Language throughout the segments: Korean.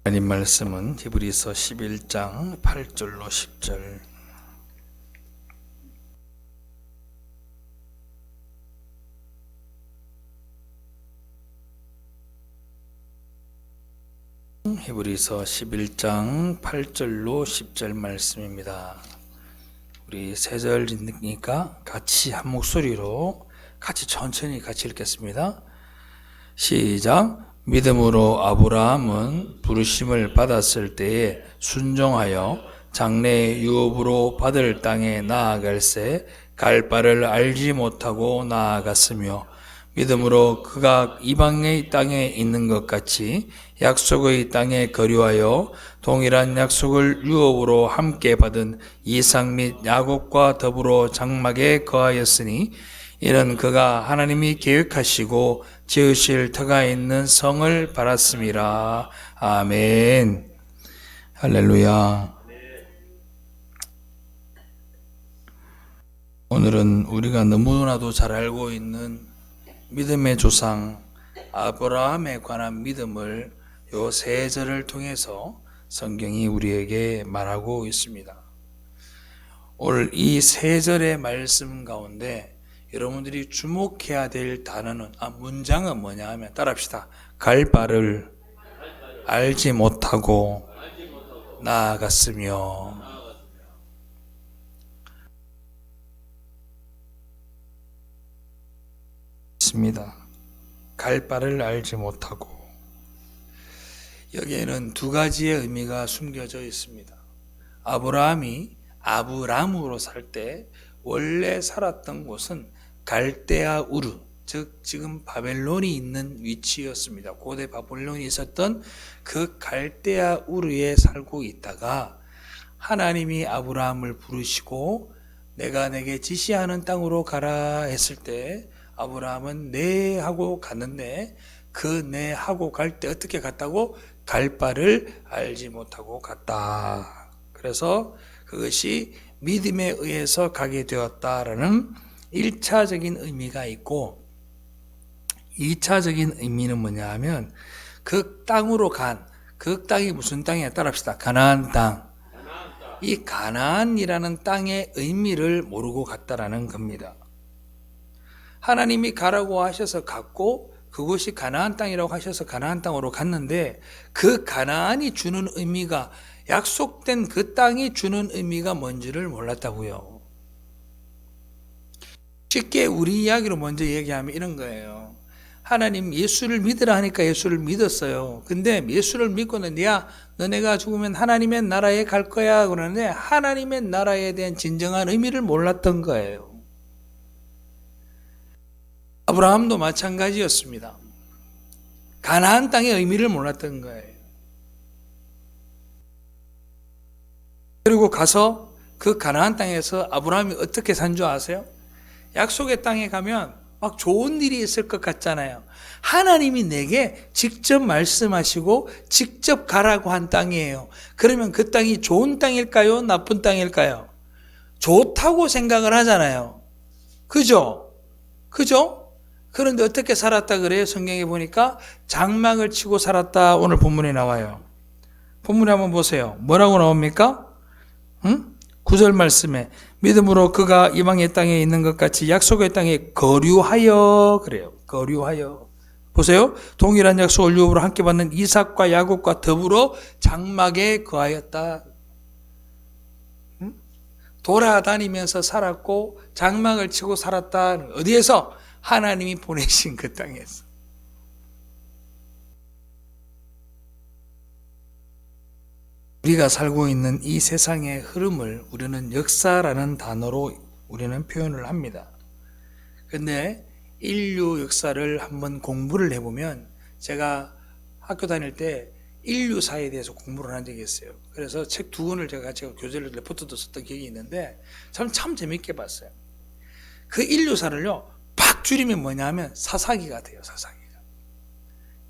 하나님 말씀은 히브리서 11장 8절로 10절. 히브리서 11장 8절로 10절 말씀입니다. 우리 세 절이니까 같이 한 목소리로 같이 천천히 같이 읽겠습니다. 시작. 믿음으로 아브라함은 부르심을 받았을 때에 순종하여 장래의 유업으로 받을 땅에 나아갈새 갈 바를 알지 못하고 나아갔으며, 믿음으로 그가 이방의 땅에 있는 것 같이 약속의 땅에 거류하여 동일한 약속을 유업으로 함께 받은 이삭 및 야곱과 더불어 장막에 거하였으니, 이는 그가 하나님이 계획하시고 지으실 터가 있는 성을 바랐음이라. 아멘. 할렐루야. 오늘은 우리가 너무나도 잘 알고 있는 믿음의 조상 아브라함에 관한 믿음을 요 세 절을 통해서 성경이 우리에게 말하고 있습니다. 오늘 이 세 절의 말씀 가운데 여러분들이 주목해야 될 단어는, 문장은 뭐냐 하면 따라합시다. 갈 바를 알지 못하고 나아갔으며. 있습니다. 갈 바를 알지 못하고. 여기에는 두 가지의 의미가 숨겨져 있습니다. 아브라함이 아브람으로 살 때 원래 살았던 곳은 갈대아 우르, 즉 지금 바벨론이 있는 위치였습니다. 고대 바벨론이 있었던 그 갈대아 우르에 살고 있다가 하나님이 아브라함을 부르시고 내가 내게 지시하는 땅으로 가라 했을 때 아브라함은 네 하고 갔는데, 그 네 하고 갈 때 어떻게 갔다고? 갈 바를 알지 못하고 갔다. 그래서 그것이 믿음에 의해서 가게 되었다라는 1차적인 의미가 있고, 2차적인 의미는 뭐냐 하면 그 땅으로 간, 그 땅이 무슨 땅이냐 따라합시다. 가나안 땅. 이 가나안이라는 땅의 의미를 모르고 갔다라는 겁니다. 하나님이 가라고 하셔서 갔고, 그곳이 가나안 땅이라고 하셔서 가나안 땅으로 갔는데, 그 가나안이 주는 의미가, 약속된 그 땅이 주는 의미가 뭔지를 몰랐다고요. 쉽게 우리 이야기로 먼저 얘기하면 이런 거예요. 하나님 예수를 믿으라 하니까 예수를 믿었어요. 근데 예수를 믿고는 야, 너네가 죽으면 하나님의 나라에 갈 거야 그러는데 하나님의 나라에 대한 진정한 의미를 몰랐던 거예요. 아브라함도 마찬가지였습니다. 가나안 땅의 의미를 몰랐던 거예요. 그리고 가서 그 가나안 땅에서 아브라함이 어떻게 산 줄 아세요? 약속의 땅에 가면 막 좋은 일이 있을 것 같잖아요. 하나님이 내게 직접 말씀하시고 직접 가라고 한 땅이에요. 그러면 그 땅이 좋은 땅일까요? 나쁜 땅일까요? 좋다고 생각을 하잖아요. 그죠? 그런데 어떻게 살았다 그래요? 성경에 보니까 장막을 치고 살았다 오늘 본문에 나와요. 본문에 한번 보세요. 뭐라고 나옵니까? 9절 말씀에 믿음으로 그가 이방의 땅에 있는 것 같이 약속의 땅에 거류하여 그래요. 거류하여. 보세요. 동일한 약속을 유업으로 함께 받는 이삭과 야곱과 더불어 장막에 거하였다. 돌아다니면서 살았고 장막을 치고 살았다. 어디에서? 하나님이 보내신 그 땅에서. 우리가 살고 있는 이 세상의 흐름을 우리는 역사라는 단어로 우리는 표현을 합니다. 근데 인류 역사를 한번 공부를 해보면, 제가 학교 다닐 때 인류사에 대해서 공부를 한 적이 있어요. 그래서 책 2권을 제가 교재를 레포트도 썼던 기억이 있는데 참 재밌게 봤어요. 그 인류사를요 팍 줄이면 뭐냐면 사사기가 돼요. 사사기가.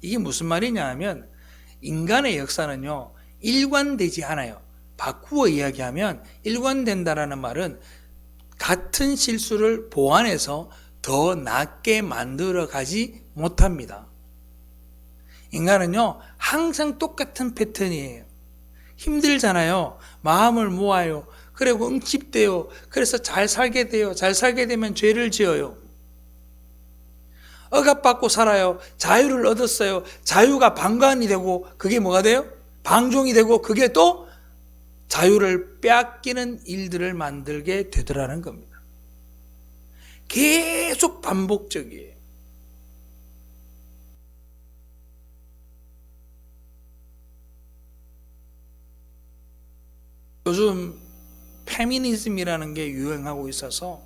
이게 무슨 말이냐 하면 인간의 역사는요 일관되지 않아요. 바꾸어 이야기하면 일관된다라는 말은 같은 실수를 보완해서 더 낫게 만들어 가지 못합니다. 인간은요, 항상 똑같은 패턴이에요. 힘들잖아요. 마음을 모아요. 그리고 응집돼요. 그래서 잘 살게 돼요. 잘 살게 되면 죄를 지어요. 억압받고 살아요. 자유를 얻었어요. 자유가 방관이 되고 그게 뭐가 돼요? 방종이 되고 그게 또 자유를 빼앗기는 일들을 만들게 되더라는 겁니다. 계속 반복적이에요. 요즘 페미니즘이라는 게 유행하고 있어서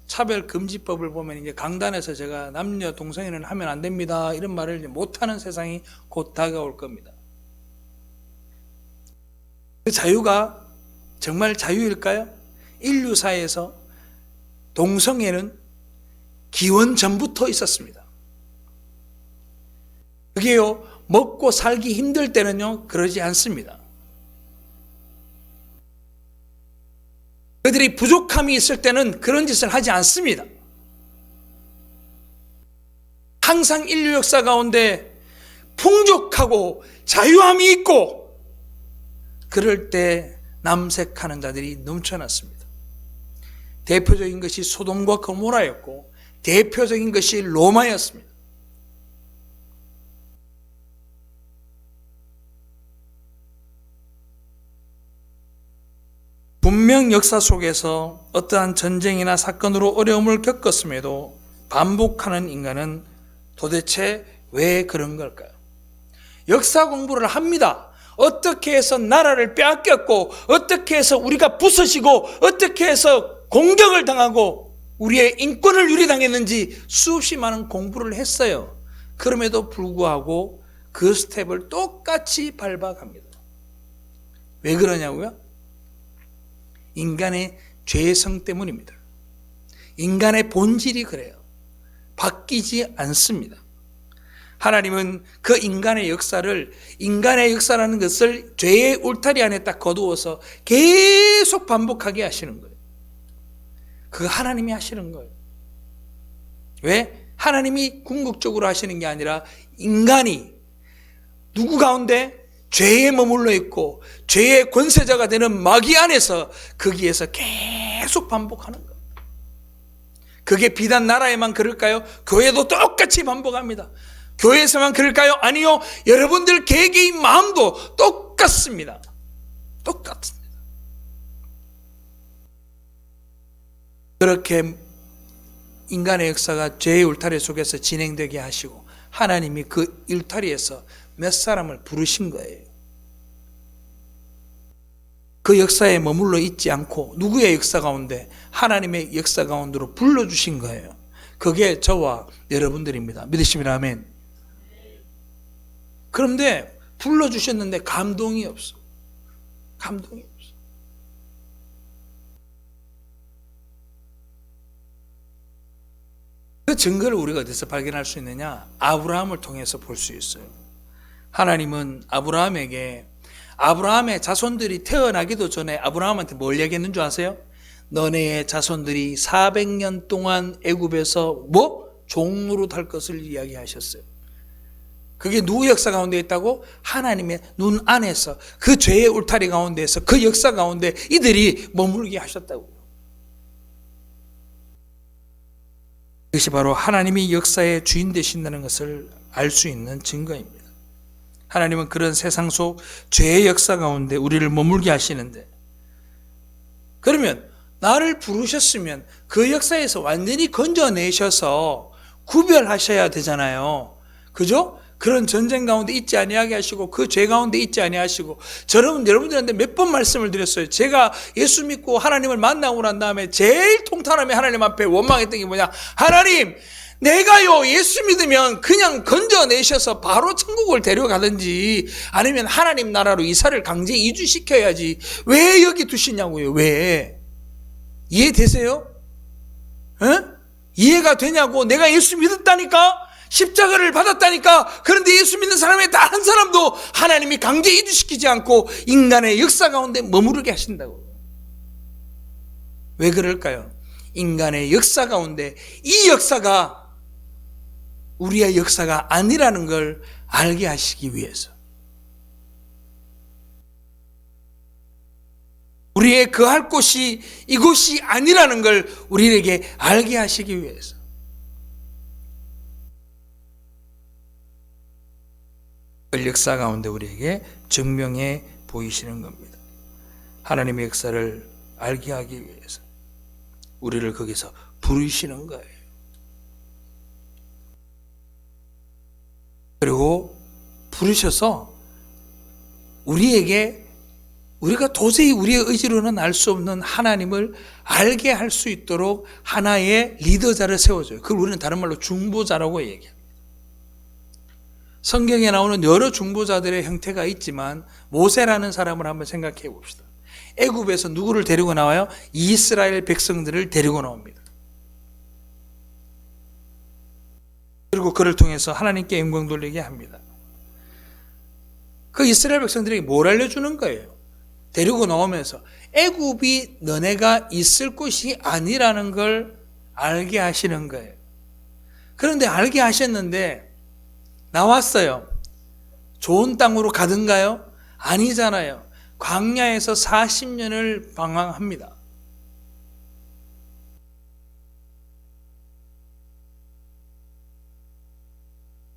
차별금지법을 보면 이제 강단에서 제가 남녀 동성애는 하면 안 됩니다 이런 말을 이제 못하는 세상이 곧 다가올 겁니다. 그 자유가 정말 자유일까요? 인류사에서 동성애는 기원 전부터 있었습니다. 그게요, 먹고 살기 힘들 때는요 그러지 않습니다. 그들이 부족함이 있을 때는 그런 짓을 하지 않습니다. 항상 인류 역사 가운데 풍족하고 자유함이 있고 그럴 때 남색하는 자들이 넘쳐났습니다. 대표적인 것이 소돔과 고모라였고 대표적인 것이 로마였습니다. 분명 역사 속에서 어떠한 전쟁이나 사건으로 어려움을 겪었음에도 반복하는 인간은 도대체 왜 그런 걸까요? 역사 공부를 합니다. 어떻게 해서 나라를 빼앗겼고 어떻게 해서 우리가 부서지고 어떻게 해서 공격을 당하고 우리의 인권을 유리당했는지 수없이 많은 공부를 했어요. 그럼에도 불구하고 그 스텝을 똑같이 밟아갑니다. 왜 그러냐고요? 인간의 죄성 때문입니다. 인간의 본질이 그래요. 바뀌지 않습니다. 하나님은 그 인간의 역사라는 것을 죄의 울타리 안에 딱 거두어서 계속 반복하게 하시는 거예요. 그거 하나님이 하시는 거예요. 왜? 하나님이 궁극적으로 하시는 게 아니라 인간이 누구 가운데? 죄에 머물러 있고 죄의 권세자가 되는 마귀 안에서 거기에서 계속 반복하는 거예요. 그게 비단 나라에만 그럴까요? 교회도 똑같이 반복합니다. 교회에서만 그럴까요? 아니요. 여러분들 개개인 마음도 똑같습니다. 똑같습니다. 그렇게 인간의 역사가 죄의 울타리 속에서 진행되게 하시고 하나님이 그 울타리에서 몇 사람을 부르신 거예요. 그 역사에 머물러 있지 않고 누구의 역사 가운데? 하나님의 역사 가운데로 불러주신 거예요. 그게 저와 여러분들입니다. 믿으시면 아멘. 그런데 불러주셨는데 감동이 없어. 감동이 없어. 그 증거를 우리가 어디서 발견할 수 있느냐? 아브라함을 통해서 볼 수 있어요. 하나님은 아브라함의 자손들이 태어나기도 전에 아브라함한테 뭘 얘기했는 줄 아세요? 너네의 자손들이 400년 동안 애굽에서 종로로 달 것을 이야기하셨어요. 그게 누구 역사 가운데 있다고? 하나님의 눈 안에서 그 죄의 울타리 가운데에서 그 역사 가운데 이들이 머물게 하셨다고요. 이것이 바로 하나님이 역사의 주인 되신다는 것을 알 수 있는 증거입니다. 하나님은 그런 세상 속 죄의 역사 가운데 우리를 머물게 하시는데, 그러면 나를 부르셨으면 그 역사에서 완전히 건져내셔서 구별하셔야 되잖아요. 그죠? 그런 전쟁 가운데 있지 아니하게 하시고 그 죄 가운데 있지 아니하시고. 저는 여러분들한테 몇 번 말씀을 드렸어요. 제가 예수 믿고 하나님을 만나고 난 다음에 제일 통탄하며 하나님 앞에 원망했던 게 뭐냐? 하나님, 내가요 예수 믿으면 그냥 건져내셔서 바로 천국을 데려가든지 아니면 하나님 나라로 이사를 강제 이주시켜야지 왜 여기 두시냐고요. 왜? 이해되세요? 이해가 되냐고. 내가 예수 믿었다니까, 십자가를 받았다니까. 그런데 예수 믿는 사람의 단 한 사람도 하나님이 강제 이주시키지 않고 인간의 역사 가운데 머무르게 하신다고. 왜 그럴까요? 인간의 역사 가운데 이 역사가 우리의 역사가 아니라는 걸 알게 하시기 위해서, 우리의 거할 곳이 이곳이 아니라는 걸 우리에게 알게 하시기 위해서, 그 역사 가운데 우리에게 증명해 보이시는 겁니다. 하나님의 역사를 알게 하기 위해서 우리를 거기서 부르시는 거예요. 그리고 부르셔서 우리가 도저히 우리의 의지로는 알 수 없는 하나님을 알게 할 수 있도록 하나의 리더자를 세워줘요. 그걸 우리는 다른 말로 중보자라고 얘기합니다. 성경에 나오는 여러 중보자들의 형태가 있지만 모세라는 사람을 한번 생각해 봅시다. 애굽에서 누구를 데리고 나와요? 이스라엘 백성들을 데리고 나옵니다. 그리고 그를 통해서 하나님께 영광 돌리게 합니다. 그 이스라엘 백성들에게 뭘 알려주는 거예요? 데리고 나오면서 애굽이 너네가 있을 곳이 아니라는 걸 알게 하시는 거예요. 그런데 알게 하셨는데 나왔어요. 좋은 땅으로 가든가요? 아니잖아요. 광야에서 40년을 방황합니다.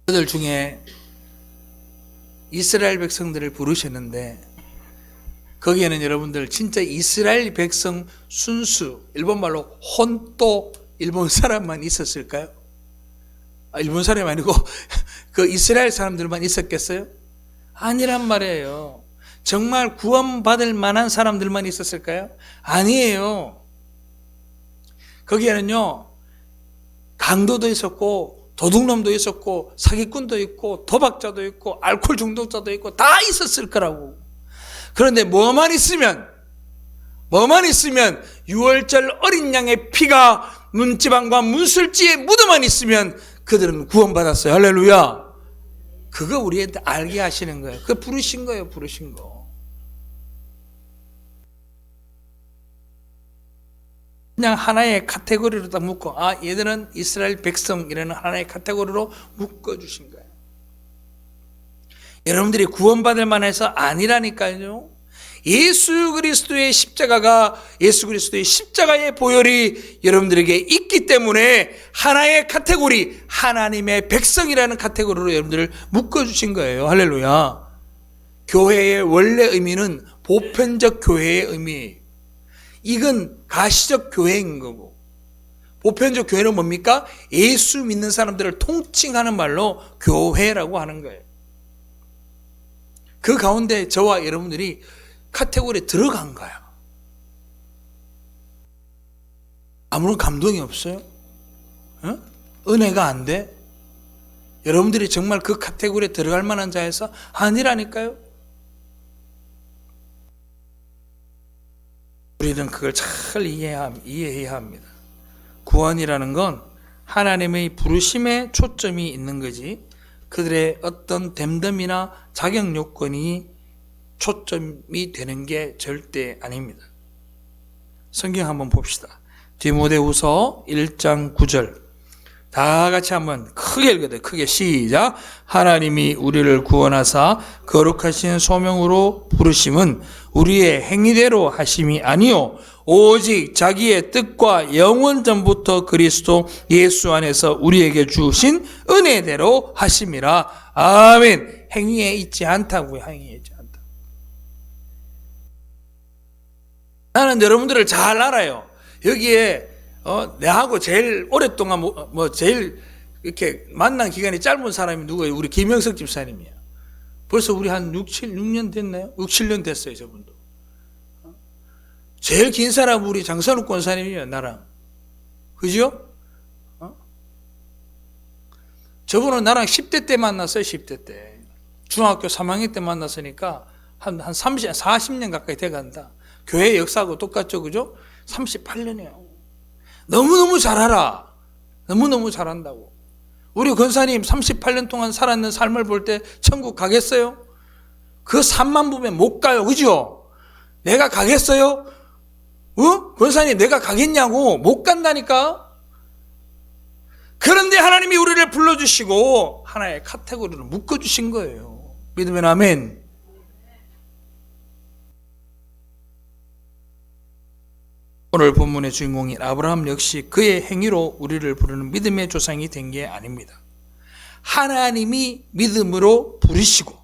그들 중에 이스라엘 백성들을 부르셨는데 거기에는 여러분들 진짜 이스라엘 백성 순수, 일본말로 혼또 일본 사람만 있었을까요? 일본 사람이 아니고 그 이스라엘 사람들만 있었겠어요? 아니란 말이에요. 정말 구원받을 만한 사람들만 있었을까요? 아니에요. 거기에는요, 강도도 있었고 도둑놈도 있었고 사기꾼도 있고 도박자도 있고 알코올 중독자도 있고 다 있었을 거라고. 그런데 뭐만 있으면 유월절 어린 양의 피가 문지방과 문술지에 묻어만 있으면 그들은 구원받았어요. 할렐루야. 그거 우리한테 알게 하시는 거예요. 그거 부르신 거예요. 부르신 거. 그냥 하나의 카테고리로 딱 묶고, 얘들은 이스라엘 백성이라는 하나의 카테고리로 묶어주신 거예요. 여러분들이 구원받을 만해서 아니라니까요. 예수 그리스도의 십자가의 보혈이 여러분들에게 있기 때문에 하나의 카테고리, 하나님의 백성이라는 카테고리로 여러분들을 묶어주신 거예요. 할렐루야. 교회의 원래 의미는 보편적 교회의 의미예요. 이건 가시적 교회인 거고, 보편적 교회는 뭡니까? 예수 믿는 사람들을 통칭하는 말로 교회라고 하는 거예요. 그 가운데 저와 여러분들이 카테고리에 들어간 거야. 아무런 감동이 없어요? 은혜가 안 돼? 여러분들이 정말 그 카테고리에 들어갈 만한 자에서 아니라니까요? 우리는 그걸 잘 이해해야 합니다. 구원이라는 건 하나님의 부르심에 초점이 있는 거지, 그들의 어떤 됨됨이나 자격 요건이 초점이 되는 게 절대 아닙니다. 성경 한번 봅시다. 디모데후서 1장 9절 다 같이 한번 크게 읽어요. 크게 시작. 하나님이 우리를 구원하사 거룩하신 소명으로 부르심은 우리의 행위대로 하심이 아니요 오직 자기의 뜻과 영원 전부터 그리스도 예수 안에서 우리에게 주신 은혜대로 하심이라. 아멘. 행위에 있지 않다고요. 행위에 있지 않다. 나는 여러분들을 잘 알아요. 여기에 내하고 제일 오랫동안 제일 이렇게 만난 기간이 짧은 사람이 누구예요? 우리 김영석 집사님이야. 벌써 우리 한 6년 됐나요? 6, 7년 됐어요, 저분도. 제일 긴 사람 우리 장선욱 권사님이에요, 나랑. 그죠? 저분은 나랑 10대 때 만났어요, 10대 때. 중학교 3학년 때 만났으니까 한 40년 가까이 돼간다. 교회 역사하고 똑같죠, 그죠? 38년이에요. 너무너무 잘 알아. 너무너무 잘한다고. 우리 권사님 38년 동안 살았는 삶을 볼 때 천국 가겠어요? 그 산만 보면 못 가요. 그죠? 내가 가겠어요? 권사님 내가 가겠냐고. 못 간다니까? 그런데 하나님이 우리를 불러주시고 하나의 카테고리로 묶어주신 거예요. 믿으면 아멘. 오늘 본문의 주인공인 아브라함 역시 그의 행위로 우리를 부르는 믿음의 조상이 된 게 아닙니다. 하나님이 믿음으로 부르시고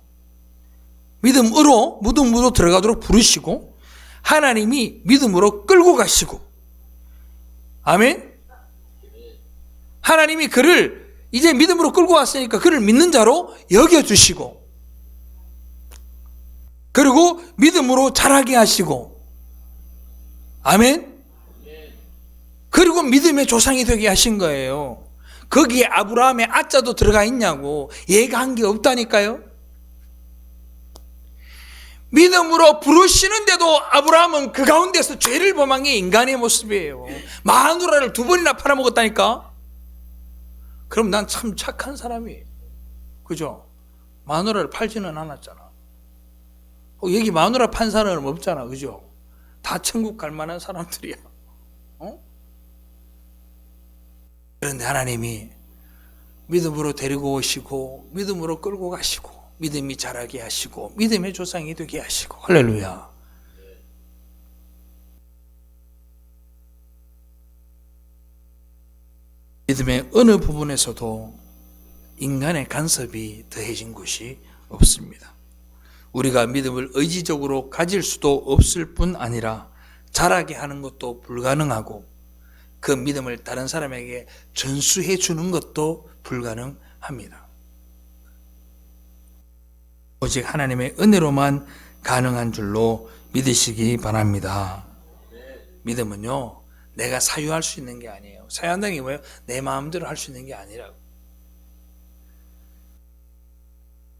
믿음으로 들어가도록 부르시고 하나님이 믿음으로 끌고 가시고, 아멘. 하나님이 그를 이제 믿음으로 끌고 왔으니까 그를 믿는 자로 여겨주시고, 그리고 믿음으로 자라게 하시고, 아멘. 그리고 믿음의 조상이 되게 하신 거예요. 거기에 아브라함의 아자도 들어가 있냐고. 얘가 한 게 없다니까요. 믿음으로 부르시는데도 아브라함은 그 가운데서 죄를 범한 게 인간의 모습이에요. 마누라를 2번이나 팔아먹었다니까. 그럼 난 참 착한 사람이에요. 그죠? 마누라를 팔지는 않았잖아. 여기 마누라 판 사람은 없잖아. 그죠? 다 천국 갈 만한 사람들이야. 그런데 하나님이 믿음으로 데리고 오시고 믿음으로 끌고 가시고 믿음이 자라게 하시고 믿음의 조상이 되게 하시고, 할렐루야. 믿음의 어느 부분에서도 인간의 간섭이 더해진 것이 없습니다. 우리가 믿음을 의지적으로 가질 수도 없을 뿐 아니라 자라게 하는 것도 불가능하고 그 믿음을 다른 사람에게 전수해 주는 것도 불가능합니다. 오직 하나님의 은혜로만 가능한 줄로 믿으시기 바랍니다. 믿음은요, 내가 사유할 수 있는 게 아니에요. 사유한다는 게 뭐예요? 내 마음대로 할 수 있는 게 아니라고.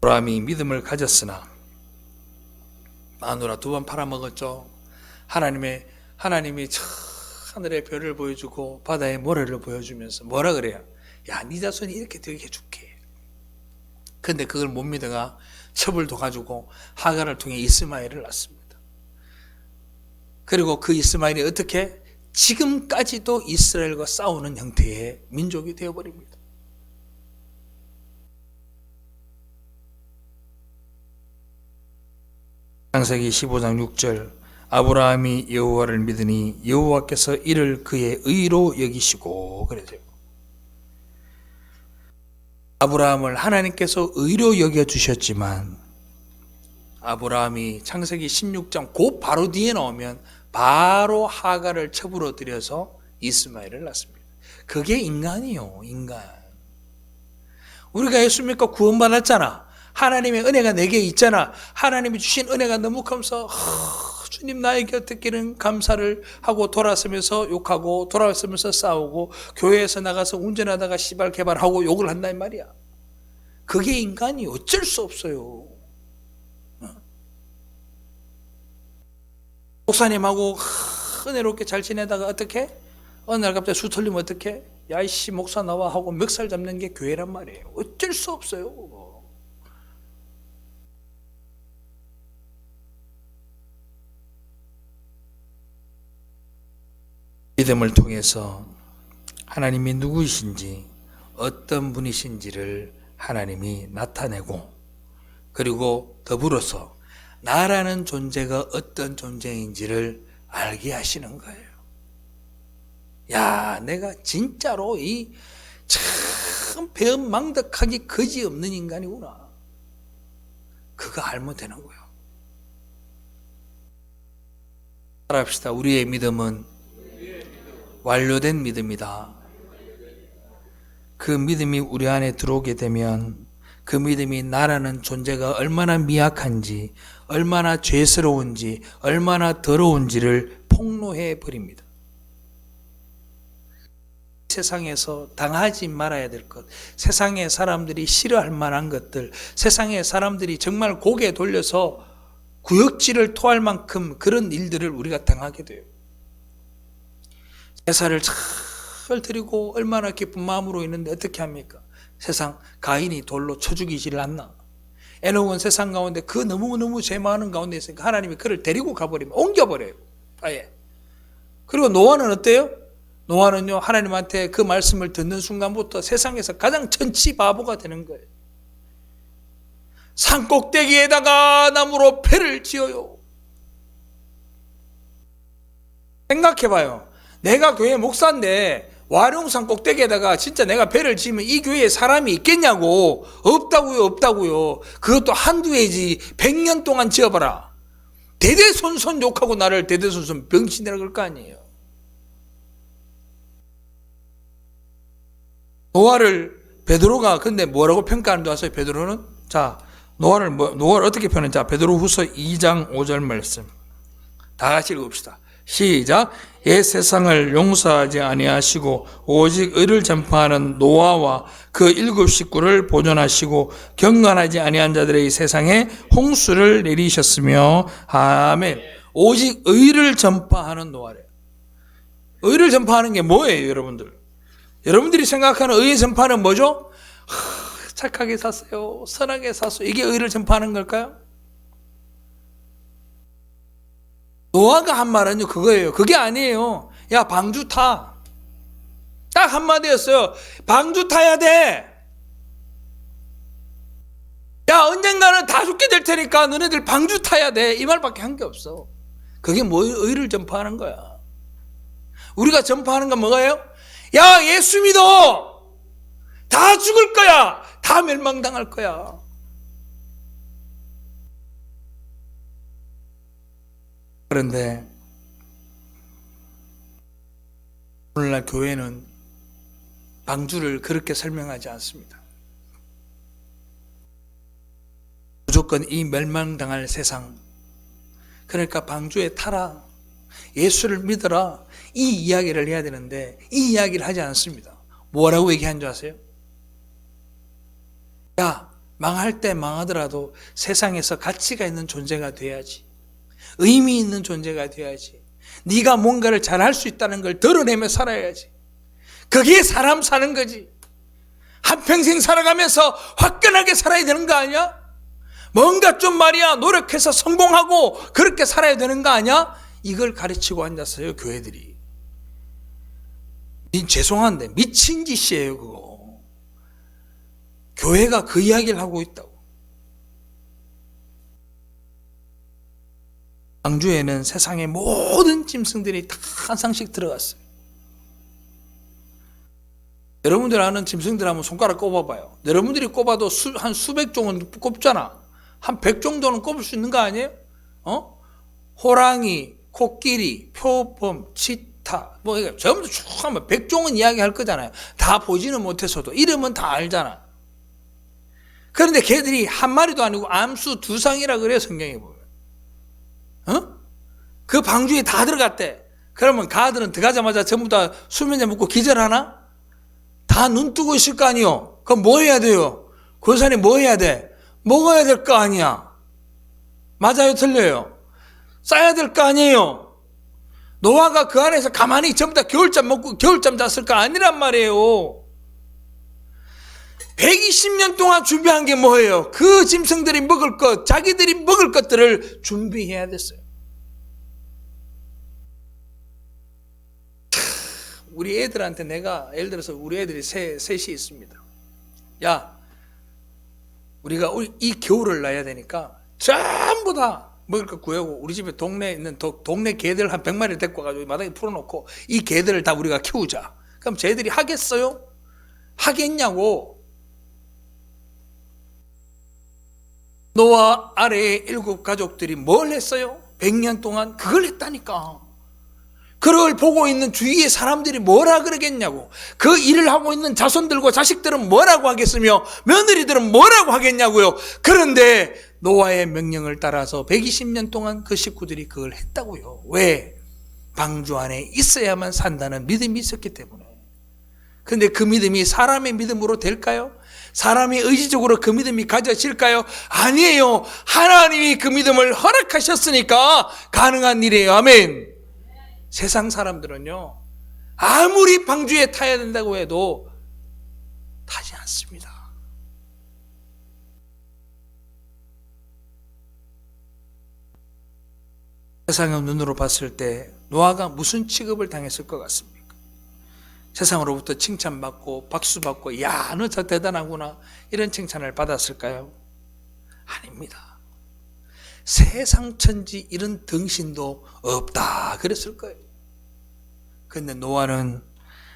아브라함이 믿음을 가졌으나 마누라 2번 팔아먹었죠. 하나님이 하늘의 별을 보여주고 바다의 모래를 보여주면서 뭐라 그래요? 야, 네 자손이 이렇게 되게 해줄게. 근데 그걸 못 믿어가 첩을 둬가지고 하갈을 통해 이스마엘을 낳습니다. 그리고 그 이스마엘이 어떻게 지금까지도 이스라엘과 싸우는 형태의 민족이 되어버립니다. 창세기 15장 6절, 아브라함이 여호와를 믿으니 여호와께서 이를 그의 의로 여기시고, 그러죠. 아브라함을 하나님께서 의로 여겨주셨지만 아브라함이 창세기 16장 그 바로 뒤에 나오면 바로 하갈을 첩으로 들여서 이스마엘을 낳습니다. 그게 인간이요, 인간. 우리가 예수 믿고 구원받았잖아. 하나님의 은혜가 내게 있잖아. 하나님이 주신 은혜가 너무 감사. 주님 나의 곁에 끼는 감사를 하고 돌아서면서 욕하고 돌아서면서 싸우고 교회에서 나가서 운전하다가 시발 개발하고 욕을 한단 말이야. 그게 인간이 어쩔 수 없어요. 목사님하고 은혜롭게 잘 지내다가 어떻게? 어느 날 갑자기 수 털리면 어떻게? 야 이씨 목사 나와 하고 멱살 잡는 게 교회란 말이에요. 어쩔 수 없어요. 믿음을 통해서 하나님이 누구이신지 어떤 분이신지를 하나님이 나타내고, 그리고 더불어서 나라는 존재가 어떤 존재인지를 알게 하시는 거예요. 야, 내가 진짜로 이 참 배은망덕하기 거지없는 인간이구나. 그거 알면 되는 거예요. 따라합시다. 우리의 믿음은 완료된 믿음이다. 그 믿음이 우리 안에 들어오게 되면 그 믿음이 나라는 존재가 얼마나 미약한지, 얼마나 죄스러운지, 얼마나 더러운지를 폭로해 버립니다. 세상에서 당하지 말아야 될 것, 세상의 사람들이 싫어할 만한 것들, 세상의 사람들이 정말 고개 돌려서 구역질을 토할 만큼 그런 일들을 우리가 당하게 돼요. 제사를 잘 드리고 얼마나 기쁜 마음으로 있는데 어떻게 합니까? 세상 가인이 돌로 쳐 죽이지를 않나? 에녹은 세상 가운데 그 너무너무 죄 많은 가운데 있으니까 하나님이 그를 데리고 가버리면 옮겨버려요. 아예. 그리고 노아는 어때요? 노아는요, 하나님한테 그 말씀을 듣는 순간부터 세상에서 가장 천치 바보가 되는 거예요. 산 꼭대기에다가 나무로 배를 지어요. 생각해봐요. 내가 교회 목사인데 와룡산 꼭대기에다가 진짜 내가 배를 지으면 이 교회에 사람이 있겠냐고. 없다고요, 없다고요. 그것도 한두 해지 100년 동안 지어봐라. 대대손손 욕하고 나를 대대손손 병신이라 그럴 거 아니에요. 노아를 베드로가 근데 뭐라고 평가하는 줄 아세요? 베드로는? 자, 노아를 어떻게 표현했는지. 자, 베드로후서 2장 5절 말씀 다 같이 읽읍시다. 시작. 옛 세상을 용서하지 아니하시고 오직 의를 전파하는 노아와 그 7 식구를 보존하시고 경건하지 아니한 자들의 세상에 홍수를 내리셨으며. 아멘. 오직 의를 전파하는 노아래요. 의를 전파하는 게 뭐예요, 여러분들? 여러분들이 생각하는 의의 전파는 뭐죠? 착하게 사세요, 선하게 사세요. 이게 의를 전파하는 걸까요? 노아가 한 말은요, 그거예요. 그게 아니에요. 야, 방주 타. 딱 한마디였어요. 방주 타야 돼. 야, 언젠가는 다 죽게 될 테니까 너네들 방주 타야 돼. 이 말밖에 한 게 없어. 그게 뭐 의를 전파하는 거야. 우리가 전파하는 건 뭐가요? 야, 예수 믿어. 다 죽을 거야. 다 멸망당할 거야. 그런데 오늘날 교회는 방주를 그렇게 설명하지 않습니다. 무조건 이 멸망당할 세상, 그러니까 방주에 타라, 예수를 믿어라, 이 이야기를 해야 되는데 이 이야기를 하지 않습니다. 뭐라고 얘기한 줄 아세요? 야, 망할 때 망하더라도 세상에서 가치가 있는 존재가 돼야지. 의미 있는 존재가 돼야지. 네가 뭔가를 잘할 수 있다는 걸 드러내며 살아야지. 그게 사람 사는 거지. 한평생 살아가면서 화끈하게 살아야 되는 거 아니야? 뭔가 좀 말이야 노력해서 성공하고 그렇게 살아야 되는 거 아니야? 이걸 가르치고 앉았어요, 교회들이. 죄송한데 미친 짓이에요, 그거. 교회가 그 이야기를 하고 있다고. 방주에는 세상의 모든 짐승들이 다 한 쌍씩 들어갔어요. 여러분들 아는 짐승들 한번 손가락 꼽아봐요. 여러분들이 꼽아도 한 수백 종은 꼽잖아. 한 100 정도는 꼽을 수 있는 거 아니에요? 호랑이, 코끼리, 표범, 치타, 뭐 이게 전부 쭉 하면 100종은 이야기할 거잖아요. 다 보지는 못해서도 이름은 다 알잖아. 그런데 걔들이 한 마리도 아니고 암수 2상이라 그래요, 성경에 보면. 그 방주에 다 들어갔대. 그러면 가들은 들어가자마자 전부 다 수면제 먹고 기절하나? 다 눈 뜨고 있을 거 아니요. 그럼 뭐 해야 돼요? 그 사람이 뭐 해야 돼? 먹어야 될 거 아니야. 맞아요, 틀려요? 싸야 될 거 아니에요. 노아가 그 안에서 가만히 전부 다 겨울잠 먹고 겨울잠 잤을 거 아니란 말이에요. 120년 동안 준비한 게 뭐예요? 그 짐승들이 먹을 것, 자기들이 먹을 것들을 준비해야 됐어요. 우리 애들한테 내가 예를 들어서 우리 애들이 셋이 있습니다. 야, 우리가 이 겨울을 나야 되니까 전부 다 먹을 거 구하고 우리 집에 동네에 있는 동네 개들 한 100마리 데리고 와가지고 마당에 풀어놓고 이 개들을 다 우리가 키우자. 그럼 쟤들이 하겠어요? 하겠냐고. 노아 아래의 7 가족들이 뭘 했어요? 100년 동안 그걸 했다니까. 그걸 보고 있는 주위의 사람들이 뭐라 그러겠냐고. 그 일을 하고 있는 자손들과 자식들은 뭐라고 하겠으며 며느리들은 뭐라고 하겠냐고요. 그런데 노아의 명령을 따라서 120년 동안 그 식구들이 그걸 했다고요. 왜? 방주 안에 있어야만 산다는 믿음이 있었기 때문에. 그런데 그 믿음이 사람의 믿음으로 될까요? 사람이 의지적으로 그 믿음이 가져질까요? 아니에요. 하나님이 그 믿음을 허락하셨으니까 가능한 일이에요. 아멘. 세상 사람들은요, 아무리 방주에 타야 된다고 해도 타지 않습니다. 세상의 눈으로 봤을 때 노아가 무슨 취급을 당했을 것 같습니까? 세상으로부터 칭찬받고 박수받고 야, 너 저 대단하구나 이런 칭찬을 받았을까요? 아닙니다. 세상 천지 이런 등신도 없다 그랬을 거예요. 근데 노아는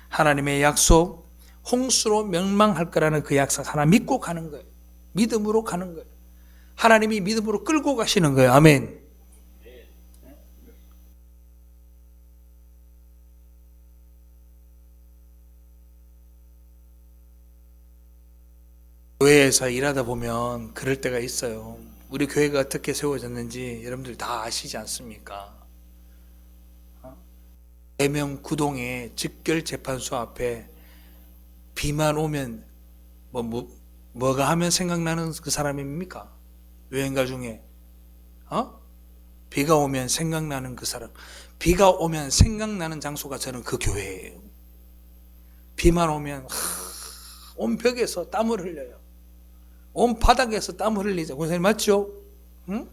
하나님의 약속, 홍수로 멸망할 거라는 그 약속 하나 믿고 가는 거예요. 믿음으로 가는 거예요. 하나님이 믿음으로 끌고 가시는 거예요. 아멘. 교회에서 일하다 보면 그럴 때가 있어요. 우리 교회가 어떻게 세워졌는지 여러분들 다 아시지 않습니까? 대명 구동의 직결재판소 앞에 비만 오면 뭐가 하면 생각나는 그 사람입니까? 여행가 중에 비가 오면 생각나는 그 사람. 비가 오면 생각나는 장소가 저는 그 교회예요. 비만 오면 온 벽에서 땀을 흘려요. 온 바닥에서 땀을 흘리죠. 선생님 맞죠? 응?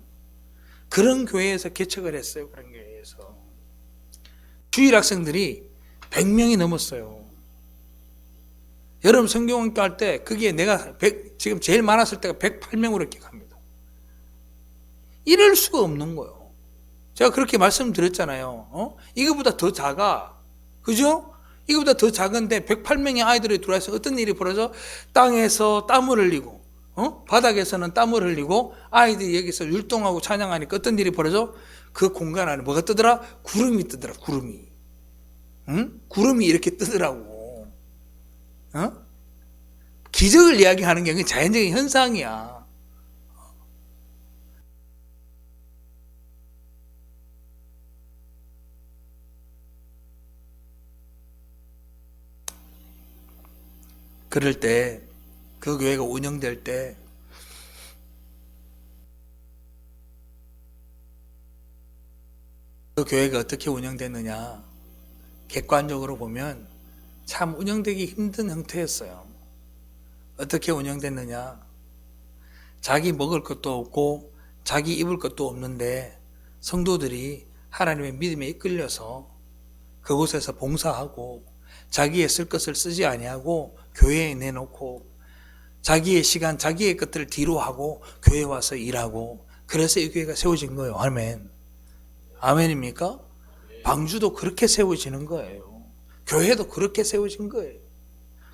그런 교회에서 개척을 했어요. 그런 교회에서 주일 학생들이 100명이 넘었어요. 여름 성경학교 할 때 그게 내가 지금 제일 많았을 때가 108명으로 기억합니다. 이럴 수가 없는 거예요. 제가 그렇게 말씀드렸잖아요. 이거보다 더 작아. 그죠? 이거보다 더 작은데 108명의 아이들이 들어와서 어떤 일이 벌어져? 땅에서 땀을 흘리고 바닥에서는 땀을 흘리고 아이들이 여기서 율동하고 찬양하니까 어떤 일이 벌어져? 그 공간 안에 뭐가 뜨더라? 구름이 뜨더라. 구름이. 응? 구름이 이렇게 뜨더라고. 기적을 이야기하는 게 자연적인 현상이야. 그럴 때 그 교회가 운영될 때 그 교회가 어떻게 운영됐느냐 객관적으로 보면 참 운영되기 힘든 형태였어요. 어떻게 운영됐느냐, 자기 먹을 것도 없고 자기 입을 것도 없는데 성도들이 하나님의 믿음에 이끌려서 그곳에서 봉사하고 자기의 쓸 것을 쓰지 아니하고 교회에 내놓고 자기의 시간, 자기의 것들을 뒤로 하고 교회에 와서 일하고 그래서 이 교회가 세워진 거예요. 아멘. 아멘입니까? 방주도 그렇게 세워지는 거예요. 교회도 그렇게 세워진 거예요.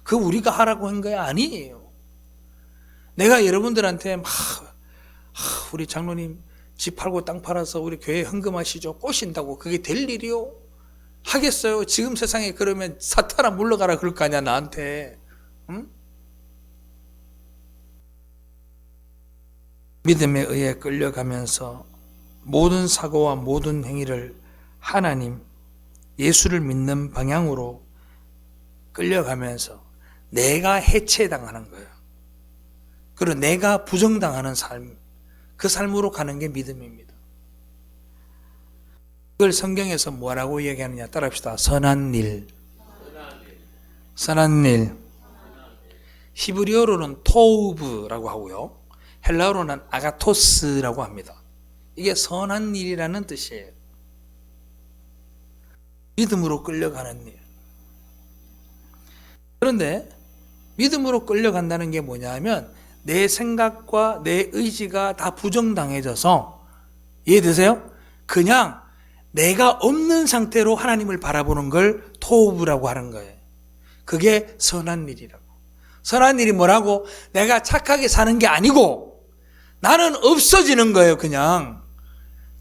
그 우리가 하라고 한 거 아니에요. 내가 여러분들한테 우리 장로님 집 팔고 땅 팔아서 우리 교회 헌금하시죠 꼬신다고 그게 될 일이요? 하겠어요? 지금 세상에 그러면 사탄아 물러가라 그럴 거 아니야 나한테. 응? 믿음에 의해 끌려가면서 모든 사고와 모든 행위를 하나님, 예수를 믿는 방향으로 끌려가면서 내가 해체당하는 거예요. 그리고 내가 부정당하는 삶, 그 삶으로 가는 게 믿음입니다. 그걸 성경에서 뭐라고 얘기하느냐 따라합시다. 선한 일. 선한 일. 히브리어로는 토우브라고 하고요. 헬라어로는 아가토스라고 합니다. 이게 선한 일이라는 뜻이에요. 믿음으로 끌려가는 일. 그런데 믿음으로 끌려간다는 게 뭐냐 하면 내 생각과 내 의지가 다 부정당해져서 이해되세요? 그냥 내가 없는 상태로 하나님을 바라보는 걸 토우브라고 하는 거예요. 그게 선한 일이라고. 선한 일이 뭐라고? 내가 착하게 사는 게 아니고 나는 없어지는 거예요. 그냥.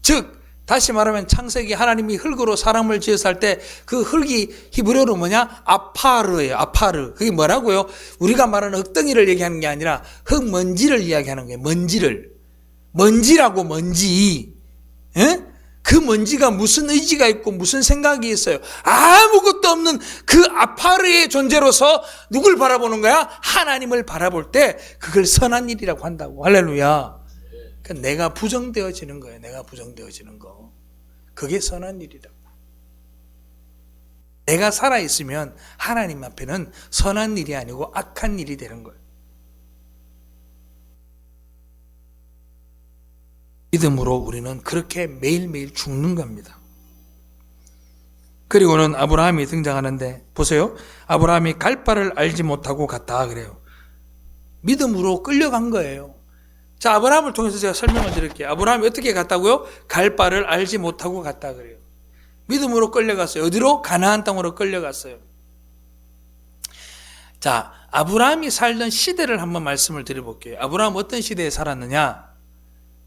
즉 다시 말하면 창세기 하나님이 흙으로 사람을 지어서 할 때 그 흙이 히브리어로 뭐냐? 아파르예요. 아파르. 그게 뭐라고요? 우리가 말하는 흙덩이를 얘기하는 게 아니라 흙먼지를 이야기하는 거예요. 먼지를. 먼지라고 먼지. 에? 그 먼지가 무슨 의지가 있고 무슨 생각이 있어요. 아무것도 없는 그 아파르의 존재로서 누굴 바라보는 거야? 하나님을 바라볼 때 그걸 선한 일이라고 한다고. 할렐루야. 그러니까 내가 부정되어지는 거예요. 내가 부정되어지는 거. 그게 선한 일이라고. 내가 살아있으면 하나님 앞에는 선한 일이 아니고 악한 일이 되는 거예요. 믿음으로 우리는 그렇게 매일매일 죽는 겁니다. 그리고는 아브라함이 등장하는데 보세요. 아브라함이 갈 바를 알지 못하고 갔다 그래요. 믿음으로 끌려간 거예요. 자, 아브라함을 통해서 제가 설명을 드릴게요. 아브라함이 어떻게 갔다고요? 갈 바를 알지 못하고 갔다 그래요. 믿음으로 끌려갔어요. 어디로? 가나안 땅으로 끌려갔어요. 자, 아브라함이 살던 시대를 한번 말씀을 드려볼게요. 아브라함 어떤 시대에 살았느냐?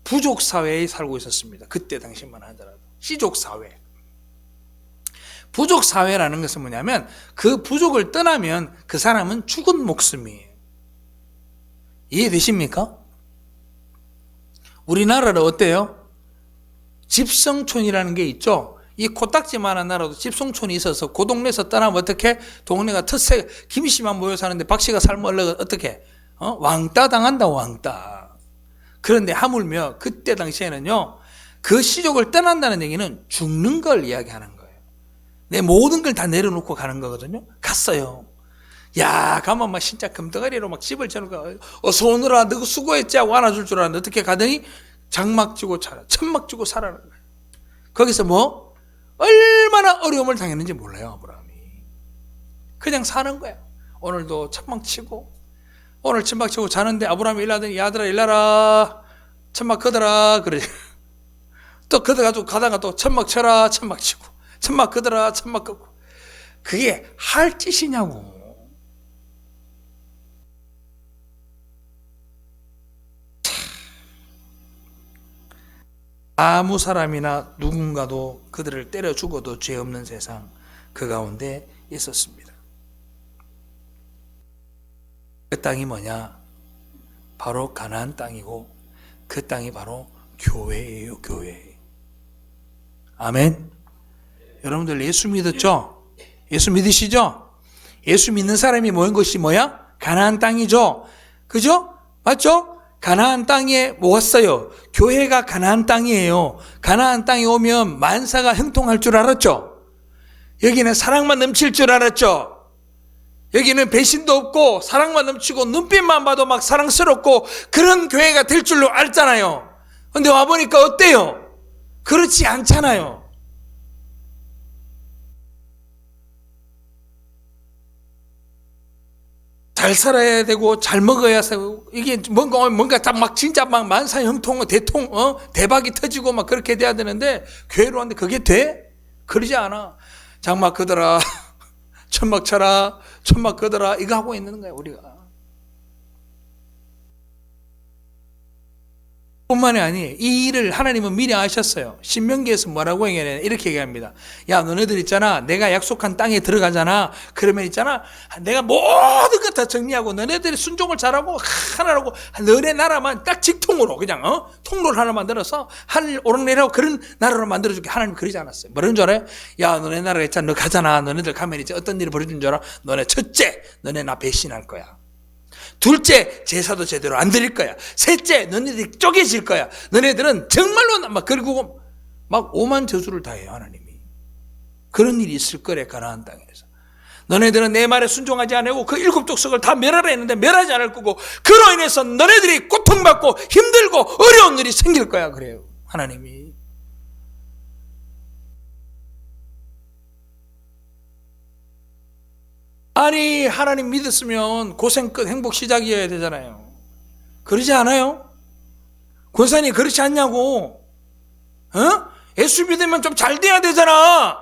부족 사회에 살고 있었습니다. 그때 당시만 하더라도. 시족 사회. 부족 사회라는 것은 뭐냐면 그 부족을 떠나면 그 사람은 죽은 목숨이에요. 이해되십니까? 우리나라는 어때요? 집성촌이라는 게 있죠. 이 코딱지만한 나라도 집성촌이 있어서 그 동네에서 떠나면 어떻게? 동네가 텃세 김씨만 모여 사는데 박씨가 살면 어떻게? 왕따 당한다, 왕따. 그런데 하물며 그때 당시에는요, 그 시족을 떠난다는 얘기는 죽는 걸 이야기하는 거예요. 내 모든 걸 다 내려놓고 가는 거거든요. 갔어요. 야, 가면 막 진짜 금덩어리로 막 집을 쳐놓고 어서 오너라, 너 수고했지 하고 안아줄 줄 알았는데 어떻게 가더니 장막 지고 천막 지고 살아는 거예요. 거기서 뭐 얼마나 어려움을 당했는지 몰라요. 아브라함이 그냥 사는 거야. 오늘도 천막 치고 오늘 천막 치고 자는데 아브라함이 일하더니 야들아 일하라, 천막 걷어라 그래. 또 걷어가지고 가다가 또 천막 쳐라, 천막 치고 천막 걷어라, 천막 걷고. 그게 할 짓이냐고. 아무 사람이나 누군가도 그들을 때려 죽어도 죄 없는 세상 그 가운데 있었습니다. 그 땅이 뭐냐? 바로 가나안 땅이고 그 땅이 바로 교회예요. 교회. 아멘. 여러분들 예수 믿었죠? 예수 믿으시죠? 예수 믿는 사람이 모인 것이 뭐야? 가나안 땅이죠. 그죠? 맞죠? 가나안 땅에 모았어요. 교회가 가나안 땅이에요. 가나안 땅에 오면 만사가 형통할 줄 알았죠? 여기는 사랑만 넘칠 줄 알았죠? 여기는 배신도 없고 사랑만 넘치고 눈빛만 봐도 막 사랑스럽고 그런 교회가 될 줄로 알잖아요. 근데 와보니까 어때요? 그렇지 않잖아요. 잘 살아야 되고 잘 먹어야 되고 이게 뭔가 막 진짜 막 만사형통 대박이 터지고 막 그렇게 돼야 되는데 교회로 왔는데 그게 돼? 그러지 않아. 장막 걷어라, 천막 쳐라, 천막 걷어라 이거 하고 있는 거야 우리가. 뿐만이 아니에요. 이 일을 하나님은 미리 아셨어요. 신명기에서 뭐라고 얘기하냐 이렇게 얘기합니다. 야, 너네들 있잖아, 내가 약속한 땅에 들어가잖아. 그러면 있잖아, 내가 모든 것 다 정리하고 너네들이 순종을 잘하고 하나라고 너네 나라만 딱 직통으로 그냥 통로를 하나 만들어서 하늘 오르내리라고 그런 나라로 만들어줄게. 하나님 그러지 않았어요. 뭐라는 줄 알아요? 야, 너네 나라에 있잖아, 너 가잖아. 너네들 가면 이제 어떤 일이 벌어지는 줄 알아? 너네 첫째, 너네 나 배신할 거야. 둘째, 제사도 제대로 안 드릴 거야. 셋째, 너네들이 쪼개질 거야. 너네들은 정말로 막 그리고 막 오만 저주를 다 해요. 하나님이. 그런 일이 있을 거래. 가나안 땅에서. 너네들은 내 말에 순종하지 않고 그 일곱 족속을 다 멸하라 했는데 멸하지 않을 거고 그로 인해서 너네들이 고통받고 힘들고 어려운 일이 생길 거야. 그래요. 하나님이. 아니, 하나님 믿었으면 고생 끝 행복 시작이어야 되잖아요. 그러지 않아요? 권사님 그렇지 않냐고. 예수 믿으면 좀 잘 돼야 되잖아.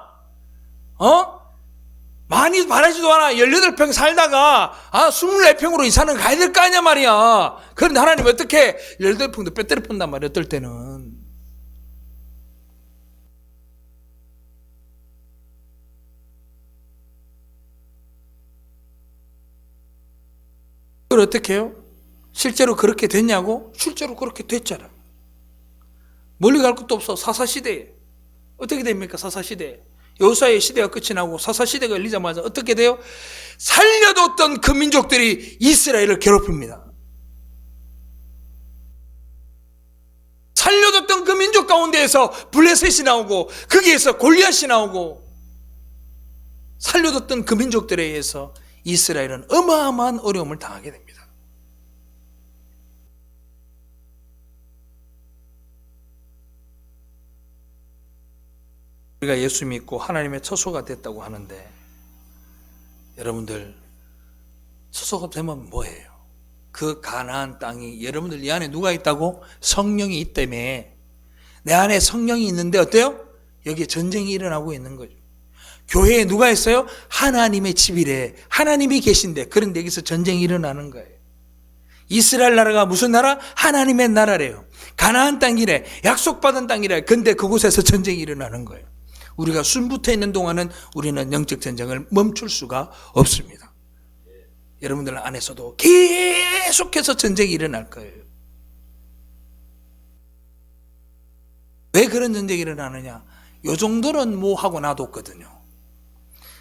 많이 바라지도 않아. 18평 살다가 24평으로 이사는 가야 될 거 아니야 말이야. 그런데 하나님 어떻게 18평도 빼뜨려 본단 말이야. 어떨 때는. 그걸 어떻게 해요? 실제로 그렇게 됐냐고? 실제로 그렇게 됐잖아. 멀리 갈 것도 없어. 사사시대에. 어떻게 됩니까? 사사시대에. 여호수아의 시대가 끝이 나고 사사시대가 열리자마자 어떻게 돼요? 살려뒀던 그 민족들이 이스라엘을 괴롭힙니다. 살려뒀던 그 민족 가운데에서 블레셋이 나오고 거기에서 골리앗이 나오고 살려뒀던 그 민족들에 의해서 이스라엘은 어마어마한 어려움을 당하게 됩니다. 우리가 예수 믿고 하나님의 처소가 됐다고 하는데, 여러분들 처소가 되면 뭐예요? 그 가나안 땅이, 여러분들 이 안에 누가 있다고? 성령이 있다며. 내 안에 성령이 있는데 어때요? 여기에 전쟁이 일어나고 있는 거죠. 교회에 누가 있어요? 하나님의 집이래. 하나님이 계신데, 그런데 여기서 전쟁이 일어나는 거예요. 이스라엘 나라가 무슨 나라? 하나님의 나라래요. 가나안 땅이래. 약속받은 땅이래. 근데 그곳에서 전쟁이 일어나는 거예요. 우리가 숨붙어 있는 동안은 우리는 영적 전쟁을 멈출 수가 없습니다. 여러분들 안에서도 계속해서 전쟁이 일어날 거예요. 왜 그런 전쟁이 일어나느냐? 요 정도는 뭐 하고 놔뒀거든요.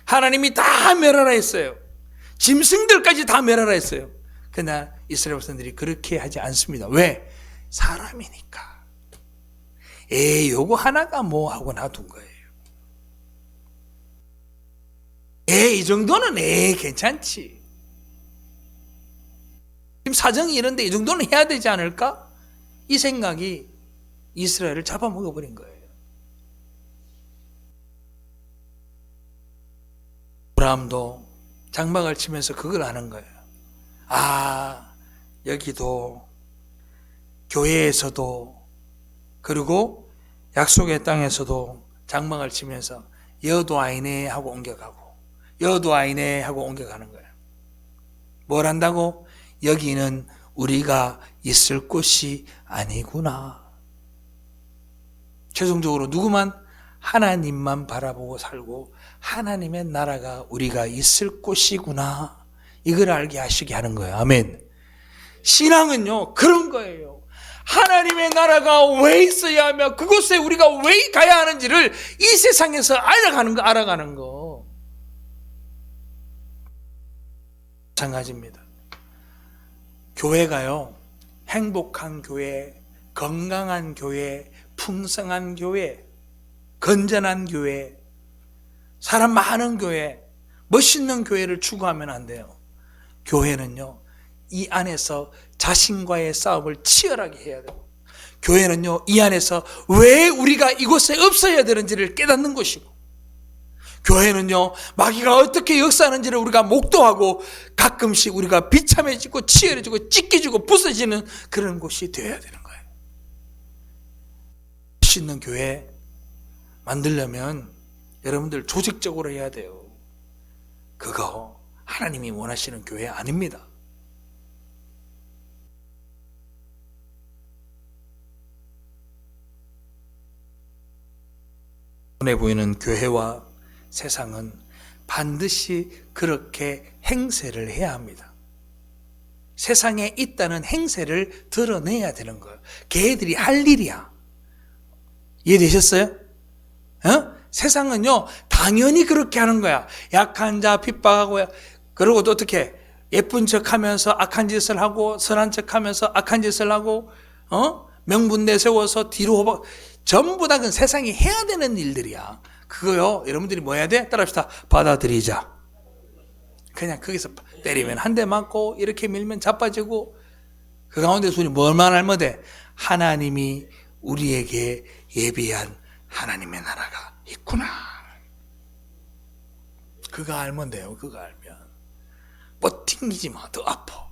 하나님이 다 멸하라 했어요. 짐승들까지 다 멸하라 했어요. 그러나 이스라엘 백성들이 그렇게 하지 않습니다. 왜? 사람이니까. 요거 하나가 뭐 하고 놔둔 거예요. 이 정도는 괜찮지. 지금 사정이 이런데 이 정도는 해야 되지 않을까? 이 생각이 이스라엘을 잡아먹어버린 거예요. 아브라함도 장막을 치면서 그걸 아는 거예요. 여기도 교회에서도 그리고 약속의 땅에서도 장막을 치면서 여호와이네 하고 옮겨가고 여호와이네 하고 옮겨가는 거예요. 뭘 한다고? 여기는 우리가 있을 곳이 아니구나. 최종적으로 누구만? 하나님만 바라보고 살고 하나님의 나라가 우리가 있을 곳이구나. 이걸 알게 하시게 하는 거예요. 아멘. 신앙은요, 그런 거예요. 하나님의 나라가 왜 있어야 하며 그곳에 우리가 왜 가야 하는지를 이 세상에서 알아가는 거. 마찬가지입니다. 교회가요, 행복한 교회, 건강한 교회, 풍성한 교회, 건전한 교회, 사람 많은 교회, 멋있는 교회를 추구하면 안 돼요. 교회는요, 이 안에서 자신과의 싸움을 치열하게 해야 돼요. 교회는요, 이 안에서 왜 우리가 이곳에 없어야 되는지를 깨닫는 것이고, 교회는요, 마귀가 어떻게 역사하는지를 우리가 목도하고 가끔씩 우리가 비참해지고 치열해지고 찢겨지고 부서지는 그런 곳이 되어야 되는 거예요. 멋있는 교회 만들려면 여러분들 조직적으로 해야 돼요. 그거 하나님이 원하시는 교회 아닙니다. 눈에 보이는 교회와 세상은 반드시 그렇게 행세를 해야 합니다. 세상에 있다는 행세를 드러내야 되는 거예요. 걔들이 할 일이야. 이해되셨어요? 세상은요, 당연히 그렇게 하는 거야. 약한 자 핍박하고, 그리고 또 어떻게 예쁜 척 하면서 악한 짓을 하고, 선한 척 하면서 악한 짓을 하고, 명분 내세워서 뒤로 호박, 전부 다 그 세상이 해야 되는 일들이야. 그거요, 여러분들이 뭐 해야 돼? 따라합시다. 받아들이자. 그냥 거기서 때리면 한 대 맞고, 이렇게 밀면 자빠지고, 그 가운데서 우리 뭘만 알면 돼? 하나님이 우리에게 예비한 하나님의 나라가 있구나. 그거 알면 돼요. 그거 알면. 뭐 튕기지 마. 더 아파.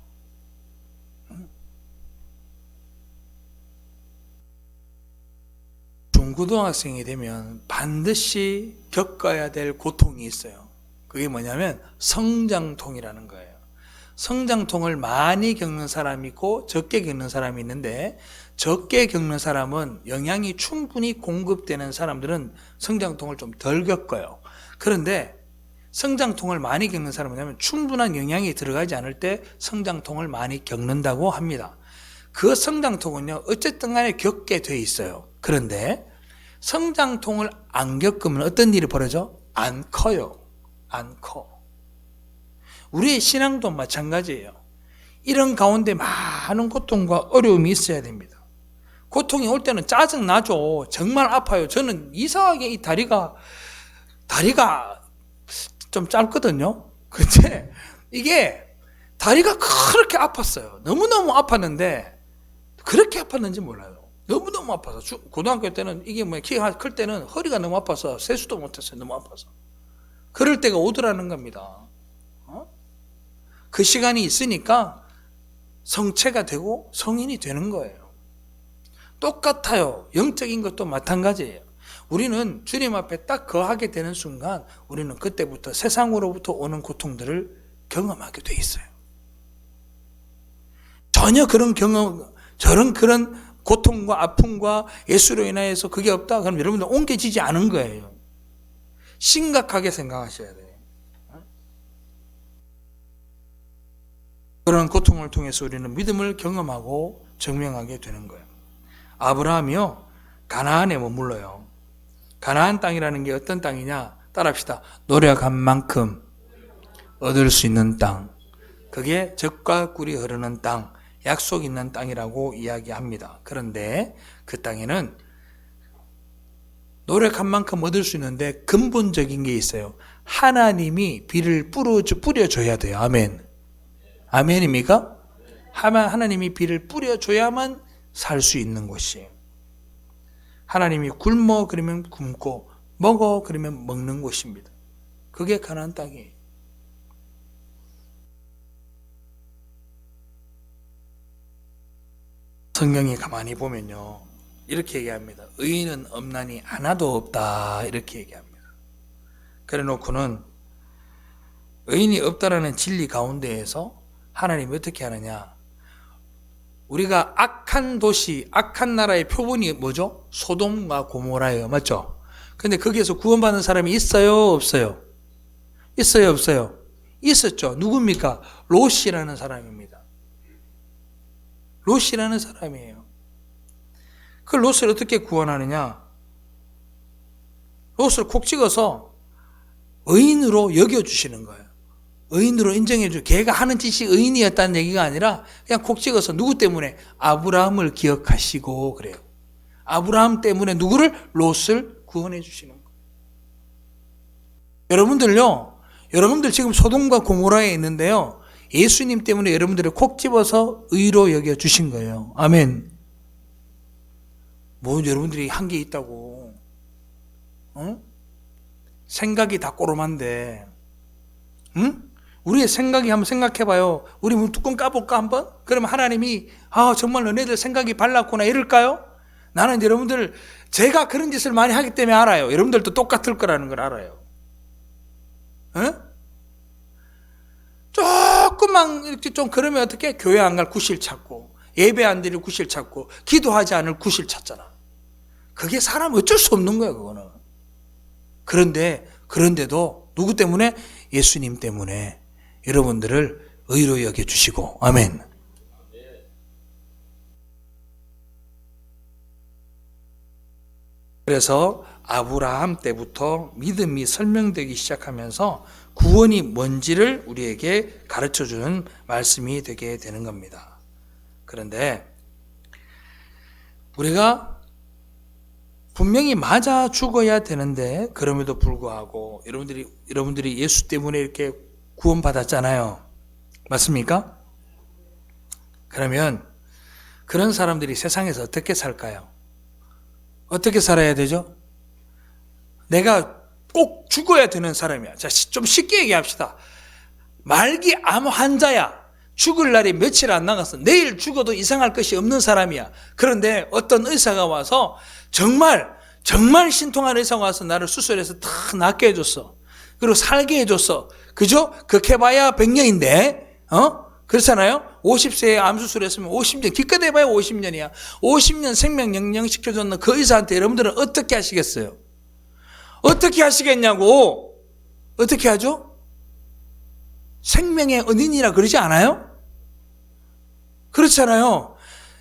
중고등학생이 되면 반드시 겪어야 될 고통이 있어요. 그게 뭐냐면 성장통이라는 거예요. 성장통을 많이 겪는 사람이 있고 적게 겪는 사람이 있는데, 적게 겪는 사람은 영양이 충분히 공급되는 사람들은 성장통을 좀 덜 겪어요. 그런데 성장통을 많이 겪는 사람은 뭐냐면 충분한 영양이 들어가지 않을 때 성장통을 많이 겪는다고 합니다. 그 성장통은요, 어쨌든 간에 겪게 돼 있어요. 그런데 성장통을 안 겪으면 어떤 일이 벌어져? 안 커요. 안 커. 우리의 신앙도 마찬가지예요. 이런 가운데 많은 고통과 어려움이 있어야 됩니다. 고통이 올 때는 짜증나죠. 정말 아파요. 저는 이상하게 이 다리가 좀 짧거든요. 근데 이게 다리가 그렇게 아팠어요. 너무너무 아팠는데 그렇게 아팠는지 몰라요. 너무너무 아파서 고등학교 때는 이게 키가 클 때는 허리가 너무 아파서 세수도 못했어요. 너무 아파서. 그럴 때가 오더라는 겁니다. 그 시간이 있으니까 성체가 되고 성인이 되는 거예요. 똑같아요. 영적인 것도 마찬가지예요. 우리는 주님 앞에 딱 거하게 되는 순간 우리는 그때부터 세상으로부터 오는 고통들을 경험하게 돼 있어요. 전혀 그런 그런 고통과 아픔과 예수로 인하여서 그게 없다. 그럼 여러분들 옮겨지지 않은 거예요. 심각하게 생각하셔야 돼요. 그런 고통을 통해서 우리는 믿음을 경험하고 증명하게 되는 거예요. 아브라함이요, 가나안에 머물러요. 가나안 땅이라는 게 어떤 땅이냐? 따라합시다. 노력한 만큼 얻을 수 있는 땅. 그게 젖과 꿀이 흐르는 땅, 약속 있는 땅이라고 이야기합니다. 그런데 그 땅에는 노력한 만큼 얻을 수 있는데 근본적인 게 있어요. 하나님이 비를 뿌려줘야 돼요. 아멘. 아멘입니까? 하나님이 비를 뿌려줘야만 살 수 있는 곳이에요. 하나님이 굶어 그러면 굶고 먹어 그러면 먹는 곳입니다. 그게 가나안 땅이에요. 성경이 가만히 보면요, 이렇게 얘기합니다. 의인은 없나니 하나도 없다, 이렇게 얘기합니다. 그래 놓고는 의인이 없다라는 진리 가운데에서 하나님이 어떻게 하느냐? 우리가 악한 도시, 악한 나라의 표본이 뭐죠? 소돔과 고모라예요. 맞죠? 근데 거기에서 구원받는 사람이 있어요? 없어요? 있어요? 없어요? 있었죠. 누굽니까? 롯이라는 사람입니다. 롯이라는 사람이에요. 그 롯을 어떻게 구원하느냐? 롯을 콕 찍어서 의인으로 여겨주시는 거예요. 의인으로 인정해주고, 걔가 하는 짓이 의인이었다는 얘기가 아니라 그냥 콕 찍어서 누구 때문에? 아브라함을 기억하시고 그래요. 아브라함 때문에 누구를? 롯을 구원해 주시는 거예요. 여러분들 지금 소돔과 고모라에 있는데요, 예수님 때문에 여러분들을 콕 집어서 의로 여겨주신 거예요. 아멘. 뭐 여러분들이 한 게 있다고, 생각이 다 꼬름한데, 우리의 생각이 한번 생각해봐요. 우리 뚜껑 까볼까 한번? 그러면 하나님이 정말 너네들 생각이 발랐구나 이럴까요? 나는 여러분들 제가 그런 짓을 많이 하기 때문에 알아요. 여러분들도 똑같을 거라는 걸 알아요. 조금만 이렇게 좀 그러면 어떻게? 교회 안 갈 구실 찾고, 예배 안 드릴 구실 찾고, 기도하지 않을 구실 찾잖아. 그게 사람 어쩔 수 없는 거야, 그거는. 그런데도 누구 때문에? 예수님 때문에 여러분들을 의로 여겨주시고, 아멘. 그래서 아브라함 때부터 믿음이 설명되기 시작하면서 구원이 뭔지를 우리에게 가르쳐주는 말씀이 되게 되는 겁니다. 그런데 우리가 분명히 맞아 죽어야 되는데, 그럼에도 불구하고 여러분들이 예수 때문에 이렇게 구원받았잖아요. 맞습니까? 그러면 그런 사람들이 세상에서 어떻게 살까요? 어떻게 살아야 되죠? 내가 꼭 죽어야 되는 사람이야. 자, 좀 쉽게 얘기합시다. 말기 암 환자야. 죽을 날이 며칠 안 남았어. 내일 죽어도 이상할 것이 없는 사람이야. 그런데 어떤 의사가 와서 정말 신통한 의사가 와서 나를 수술해서 다 낫게 해줬어. 그리고 살게 해줬어. 그죠? 극해봐야 100년인데, 그렇잖아요? 50세에 암수술했으면 50년, 기껏 해봐야 50년이야. 50년 생명 영영시켜줬는 그 의사한테 여러분들은 어떻게 하시겠어요? 어떻게 하시겠냐고? 어떻게 하죠? 생명의 은인이라 그러지 않아요? 그렇잖아요.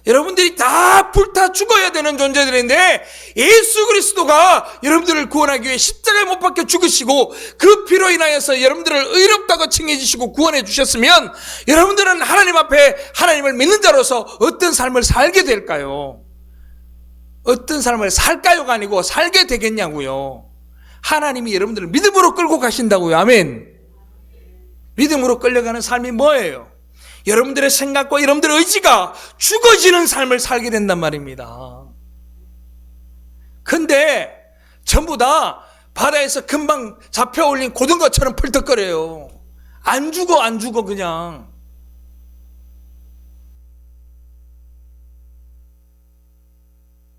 여러분들이 다 불타 죽어야 되는 존재들인데, 예수 그리스도가 여러분들을 구원하기 위해 십자가에 못 박혀 죽으시고 그 피로 인하여서 여러분들을 의롭다고 칭해 주시고 구원해 주셨으면, 여러분들은 하나님 앞에 하나님을 믿는 자로서 어떤 삶을 살게 될까요? 어떤 삶을 살까요가 아니고 살게 되겠냐고요. 하나님이 여러분들을 믿음으로 끌고 가신다고요. 아멘. 믿음으로 끌려가는 삶이 뭐예요? 여러분들의 생각과 여러분들의 의지가 죽어지는 삶을 살게 된단 말입니다. 근데 전부 다 바다에서 금방 잡혀 올린 고등어처럼 펄떡거려요. 안 죽어 그냥.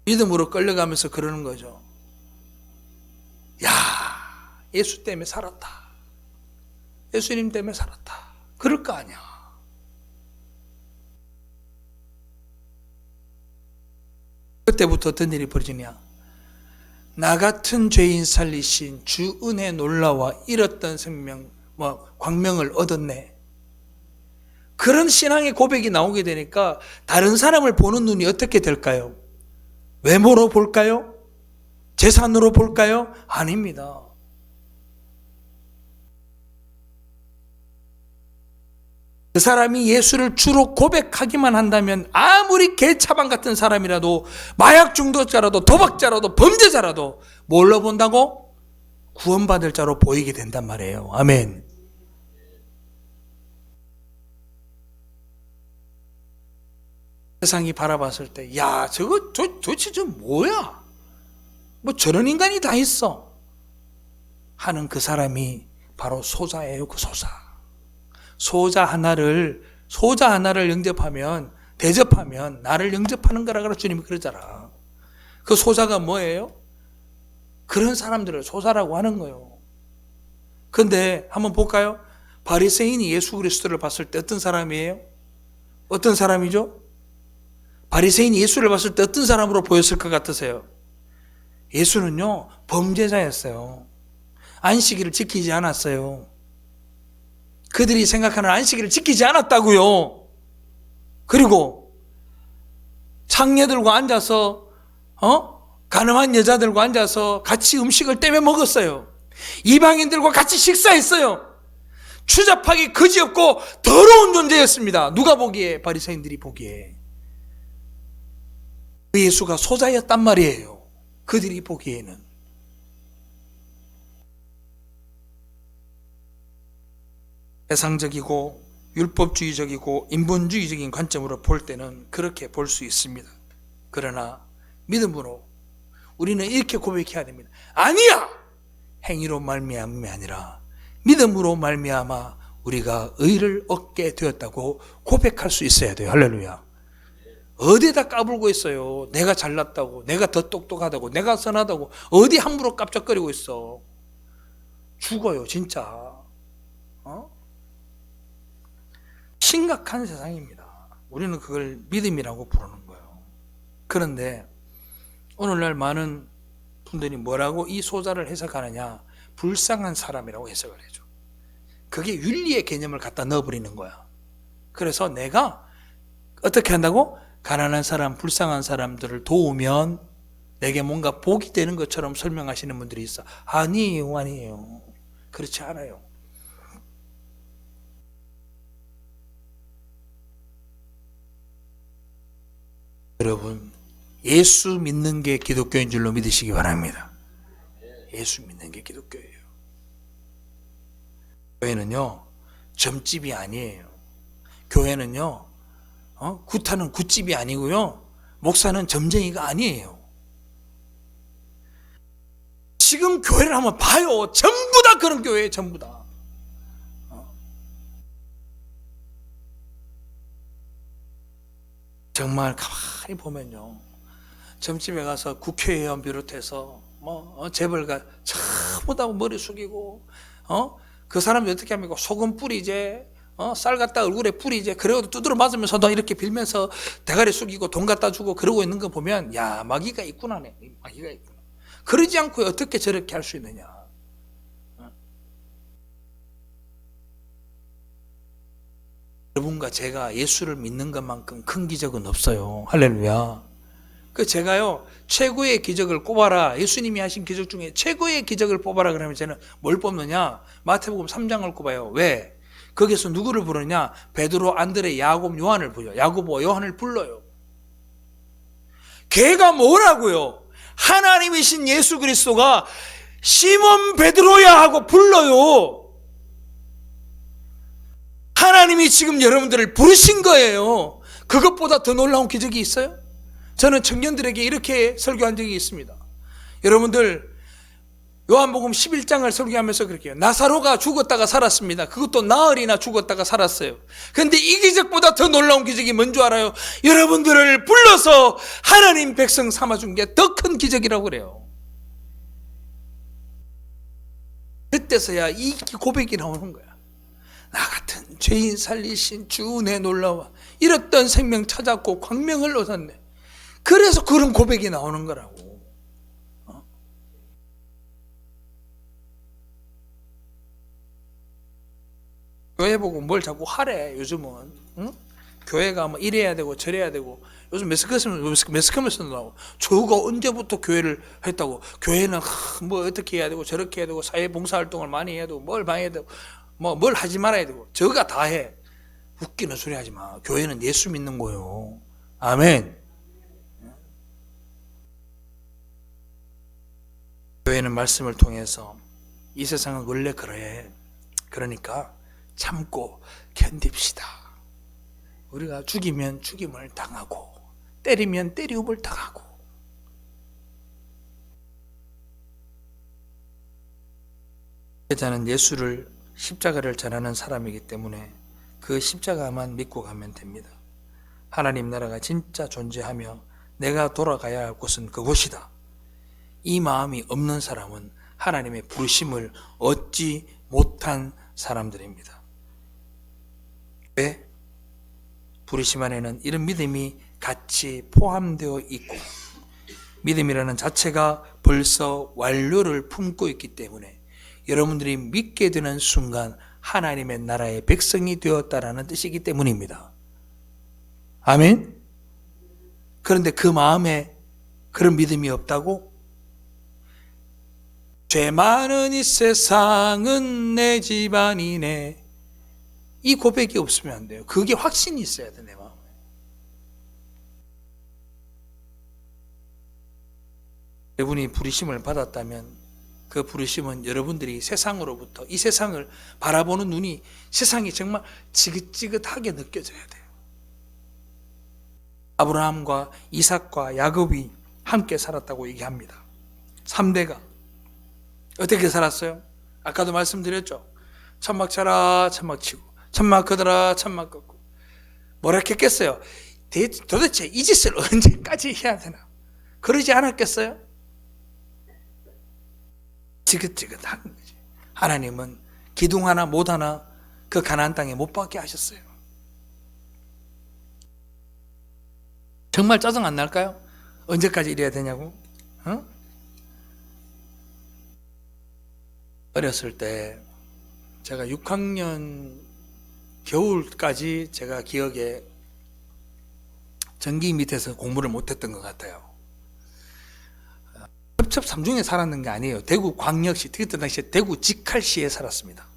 믿음으로 끌려가면서 그러는 거죠. 야, 예수 때문에 살았다. 예수님 때문에 살았다. 그럴 거 아니야. 그때부터 어떤 일이 벌어지냐? 나 같은 죄인 살리신 주 은혜 놀라와 잃었던 생명, 광명을 얻었네. 그런 신앙의 고백이 나오게 되니까 다른 사람을 보는 눈이 어떻게 될까요? 외모로 볼까요? 재산으로 볼까요? 아닙니다. 그 사람이 예수를 주로 고백하기만 한다면 아무리 개차방 같은 사람이라도 마약 중독자라도 도박자라도 범죄자라도 뭘로 본다고? 구원받을 자로 보이게 된단 말이에요. 아멘. 세상이 바라봤을 때, 야, 저거 도대체 저 뭐야? 뭐 저런 인간이 다 있어 하는 그 사람이 바로 소자예요. 그 소자 하나를 대접하면 나를 영접하는 거라 주님이 그러잖아. 그 소자가 뭐예요? 그런 사람들을 소자라고 하는 거예요. 그런데 한번 볼까요? 바리새인이 예수 그리스도를 봤을 때 어떤 사람이에요? 어떤 사람이죠? 바리새인이 예수를 봤을 때 어떤 사람으로 보였을 것 같으세요? 예수는요, 범죄자였어요. 안식일을 지키지 않았어요. 그들이 생각하는 안식일을 지키지 않았다고요. 그리고 창녀들과 앉아서 가늠한 여자들과 앉아서 같이 음식을 떼며 먹었어요. 이방인들과 같이 식사했어요. 추잡하게 거지없고 더러운 존재였습니다. 누가 보기에? 바리새인들이 보기에. 그 예수가 소자였단 말이에요. 그들이 보기에는. 세상적이고 율법주의적이고 인본주의적인 관점으로 볼 때는 그렇게 볼 수 있습니다. 그러나 믿음으로 우리는 이렇게 고백해야 됩니다. 아니야! 행위로 말미암음이 아니라 믿음으로 말미암아 우리가 의를 얻게 되었다고 고백할 수 있어야 돼요. 할렐루야. 어디에다 까불고 있어요. 내가 잘났다고, 내가 더 똑똑하다고, 내가 선하다고 어디 함부로 깝짝거리고 있어. 죽어요 진짜. 심각한 세상입니다. 우리는 그걸 믿음이라고 부르는 거예요. 그런데 오늘날 많은 분들이 뭐라고 이 소자를 해석하느냐? 불쌍한 사람이라고 해석을 해줘. 그게 윤리의 개념을 갖다 넣어버리는 거야. 그래서 내가 어떻게 한다고? 가난한 사람, 불쌍한 사람들을 도우면 내게 뭔가 복이 되는 것처럼 설명하시는 분들이 있어. 아니에요. 그렇지 않아요. 여러분, 예수 믿는 게 기독교인 줄로 믿으시기 바랍니다. 예수 믿는 게 기독교예요. 교회는요, 점집이 아니에요. 교회는요, 구타는 굿집이 아니고요, 목사는 점쟁이가 아니에요. 지금 교회를 한번 봐요. 전부 다 그런 교회예요. 전부 다. 정말 가만히 보면요, 점집에 가서 국회의원 비롯해서 재벌가 전부 다 머리 숙이고 그 사람들이 어떻게 합니까? 소금 뿌리제, 쌀 갖다 얼굴에 뿌리제, 그래도 두드러 맞으면서도 이렇게 빌면서 대가리 숙이고 돈 갖다 주고 그러고 있는 거 보면, 야, 마귀가 있구나. 마귀가 있구나. 그러지 않고 어떻게 저렇게 할 수 있느냐. 여러분과 제가 예수를 믿는 것만큼 큰 기적은 없어요. 할렐루야. 제가요, 최고의 기적을 꼽아라. 예수님이 하신 기적 중에 최고의 기적을 뽑아라. 그러면 저는 뭘 뽑느냐? 마태복음 3장을 꼽아요. 왜? 거기서 누구를 부르냐? 베드로, 안드레, 야곱, 요한을 불러요. 야고보와 요한을 불러요. 걔가 뭐라고요? 하나님이신 예수 그리스도가 시몬 베드로야 하고 불러요. 하나님이 지금 여러분들을 부르신 거예요. 그것보다 더 놀라운 기적이 있어요? 저는 청년들에게 이렇게 설교한 적이 있습니다. 여러분들 요한복음 11장을 설교하면서 그렇게 해요. 나사로가 죽었다가 살았습니다. 그것도 나흘이나 죽었다가 살았어요. 그런데 이 기적보다 더 놀라운 기적이 뭔지 알아요? 여러분들을 불러서 하나님 백성 삼아준 게 더 큰 기적이라고 그래요. 그때서야 이 고백이 나오는 거야. 나 같은 죄인 살리신 주 내 놀라워. 잃었던 생명 찾았고 광명을 얻었네. 그래서 그런 고백이 나오는 거라고. 교회 보고 뭘 자꾸 하래 요즘은. 응? 교회가 뭐 이래야 되고 저래야 되고. 요즘 매스컴에서 나오고 저가 언제부터 교회를 했다고. 교회는 뭐 어떻게 해야 되고 저렇게 해야 되고 사회봉사활동을 많이 해야 되고 뭘 많이 해야 되고 뭘 하지 말아야 되고. 저가 다 해. 웃기는 소리 하지 마. 교회는 예수 믿는 거요. 아멘. 교회는 말씀을 통해서 이 세상은 원래 그래. 그러니까 참고 견딥시다. 우리가 죽이면 죽임을 당하고 때리면 때리움을 당하고. 제자는 예수를 십자가를 전하는 사람이기 때문에 그 십자가만 믿고 가면 됩니다. 하나님 나라가 진짜 존재하며 내가 돌아가야 할 곳은 그곳이다. 이 마음이 없는 사람은 하나님의 부르심을 얻지 못한 사람들입니다. 왜? 부르심 안에는 이런 믿음이 같이 포함되어 있고 믿음이라는 자체가 벌써 완료를 품고 있기 때문에 여러분들이 믿게 되는 순간 하나님의 나라의 백성이 되었다라는 뜻이기 때문입니다. 아멘? 그런데 그 마음에 그런 믿음이 없다고? 죄 많은 이 세상은 내 집안이네. 이 고백이 없으면 안 돼요. 그게 확신이 있어야 돼, 내 마음에. 여러분이 부르심을 받았다면 그 부르심은 여러분들이 세상으로부터 이 세상을 바라보는 눈이 세상이 정말 지긋지긋하게 느껴져야 돼요. 아브라함과 이삭과 야곱이 함께 살았다고 얘기합니다. 3대가 어떻게 살았어요? 아까도 말씀드렸죠. 천막 쳐라 천막 치고 천막 걷어라 천막 걷고. 뭐라 했겠어요? 도대체 이 짓을 언제까지 해야 되나? 그러지 않았겠어요? 지긋지긋한 거지. 하나님은 기둥 하나 못 하나 그 가나안 땅에 못 박게 하셨어요. 정말 짜증 안 날까요? 언제까지 이래야 되냐고? 어렸을 때 제가 6학년 겨울까지 제가 기억에 전기 밑에서 공부를 못했던 것 같아요. 첩첩 삼중에 살았는 게 아니에요. 대구 광역시, 그때 당시에 대구 직할시에 살았습니다.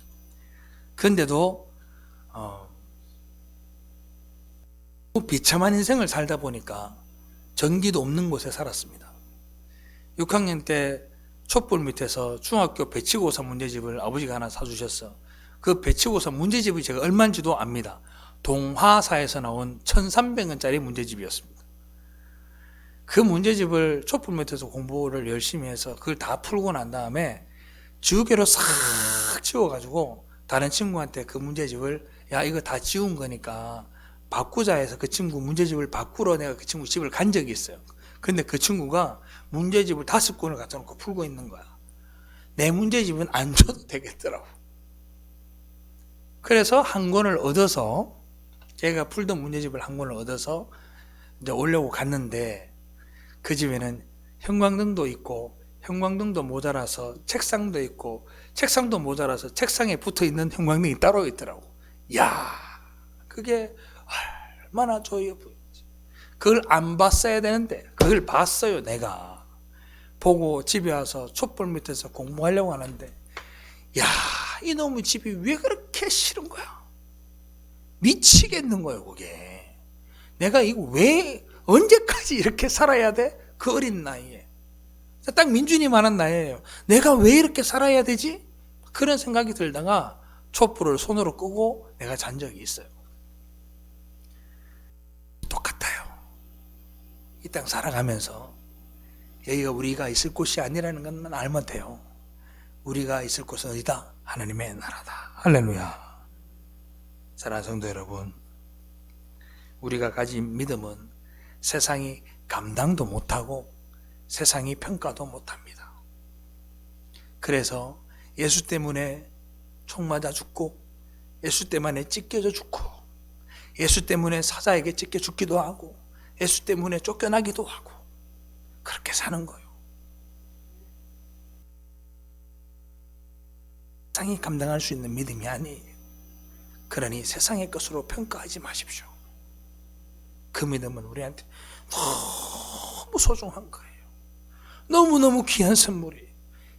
그런데도 비참한 인생을 살다 보니까 전기도 없는 곳에 살았습니다. 6학년 때 촛불 밑에서 중학교 배치고사 문제집을 아버지가 하나 사주셨어. 그 배치고사 문제집이 제가 얼마인지도 압니다. 동화사에서 나온 1,300원짜리 문제집이었습니다. 그 문제집을 촛불 밑에서 공부를 열심히 해서 그걸 다 풀고 난 다음에 지우개로 싹 지워가지고 다른 친구한테 그 문제집을 야 이거 다 지운 거니까 바꾸자 해서 그 친구 문제집을 바꾸러 내가 그 친구 집을 간 적이 있어요. 근데 그 친구가 문제집을 5권을 갖다 놓고 풀고 있는 거야. 내 문제집은 안 줘도 되겠더라고. 그래서 한 권을 얻어서 제가 풀던 문제집을 한 권을 얻어서 이제 오려고 갔는데 그 집에는 형광등도 있고 형광등도 모자라서 책상도 있고 책상도 모자라서 책상에 붙어있는 형광등이 따로 있더라고. 야, 그게 얼마나 좋아요. 그걸 안 봤어야 되는데 그걸 봤어요. 내가 보고 집에 와서 촛불 밑에서 공부하려고 하는데 야, 이놈의 집이 왜 그렇게 싫은 거야? 미치겠는 거예요. 그게 내가 이거 왜 언제까지 이렇게 살아야 돼? 그 어린 나이에 딱 민준이 많은 나이에요. 내가 왜 이렇게 살아야 되지? 그런 생각이 들다가 촛불을 손으로 끄고 내가 잔 적이 있어요. 똑같아요. 이 땅 살아가면서 여기가 우리가 있을 곳이 아니라는 것만 알면 돼요. 우리가 있을 곳은 어디다? 하나님의 나라다. 할렐루야. 사랑하는 성도 여러분, 우리가 가진 믿음은 세상이 감당도 못하고 세상이 평가도 못합니다. 그래서 예수 때문에 총 맞아 죽고, 예수 때문에 찢겨져 죽고, 예수 때문에 사자에게 찢겨 죽기도 하고, 예수 때문에 쫓겨나기도 하고, 그렇게 사는 거예요. 세상이 감당할 수 있는 믿음이 아니에요. 그러니 세상의 것으로 평가하지 마십시오. 그 믿음은 우리한테 너무 소중한 거예요. 너무너무 귀한 선물이에요.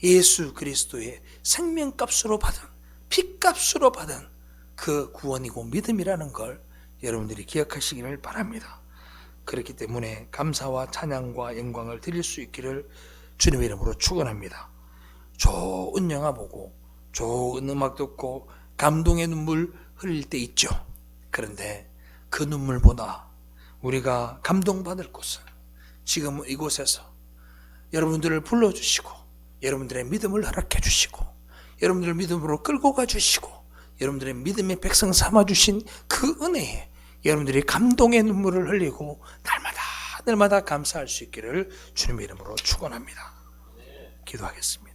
예수 그리스도의 생명값으로 받은, 피값으로 받은 그 구원이고 믿음이라는 걸 여러분들이 기억하시기를 바랍니다. 그렇기 때문에 감사와 찬양과 영광을 드릴 수 있기를 주님의 이름으로 축원합니다. 좋은 영화 보고 좋은 음악 듣고 감동의 눈물 흘릴 때 있죠. 그런데 그 눈물보다 우리가 감동받을 곳은 지금 이곳에서 여러분들을 불러주시고 여러분들의 믿음을 허락해 주시고 여러분들을 믿음으로 끌고 가주시고 여러분들의 믿음의 백성 삼아주신 그 은혜에 여러분들이 감동의 눈물을 흘리고 날마다 감사할 수 있기를 주님의 이름으로 축원합니다. 기도하겠습니다.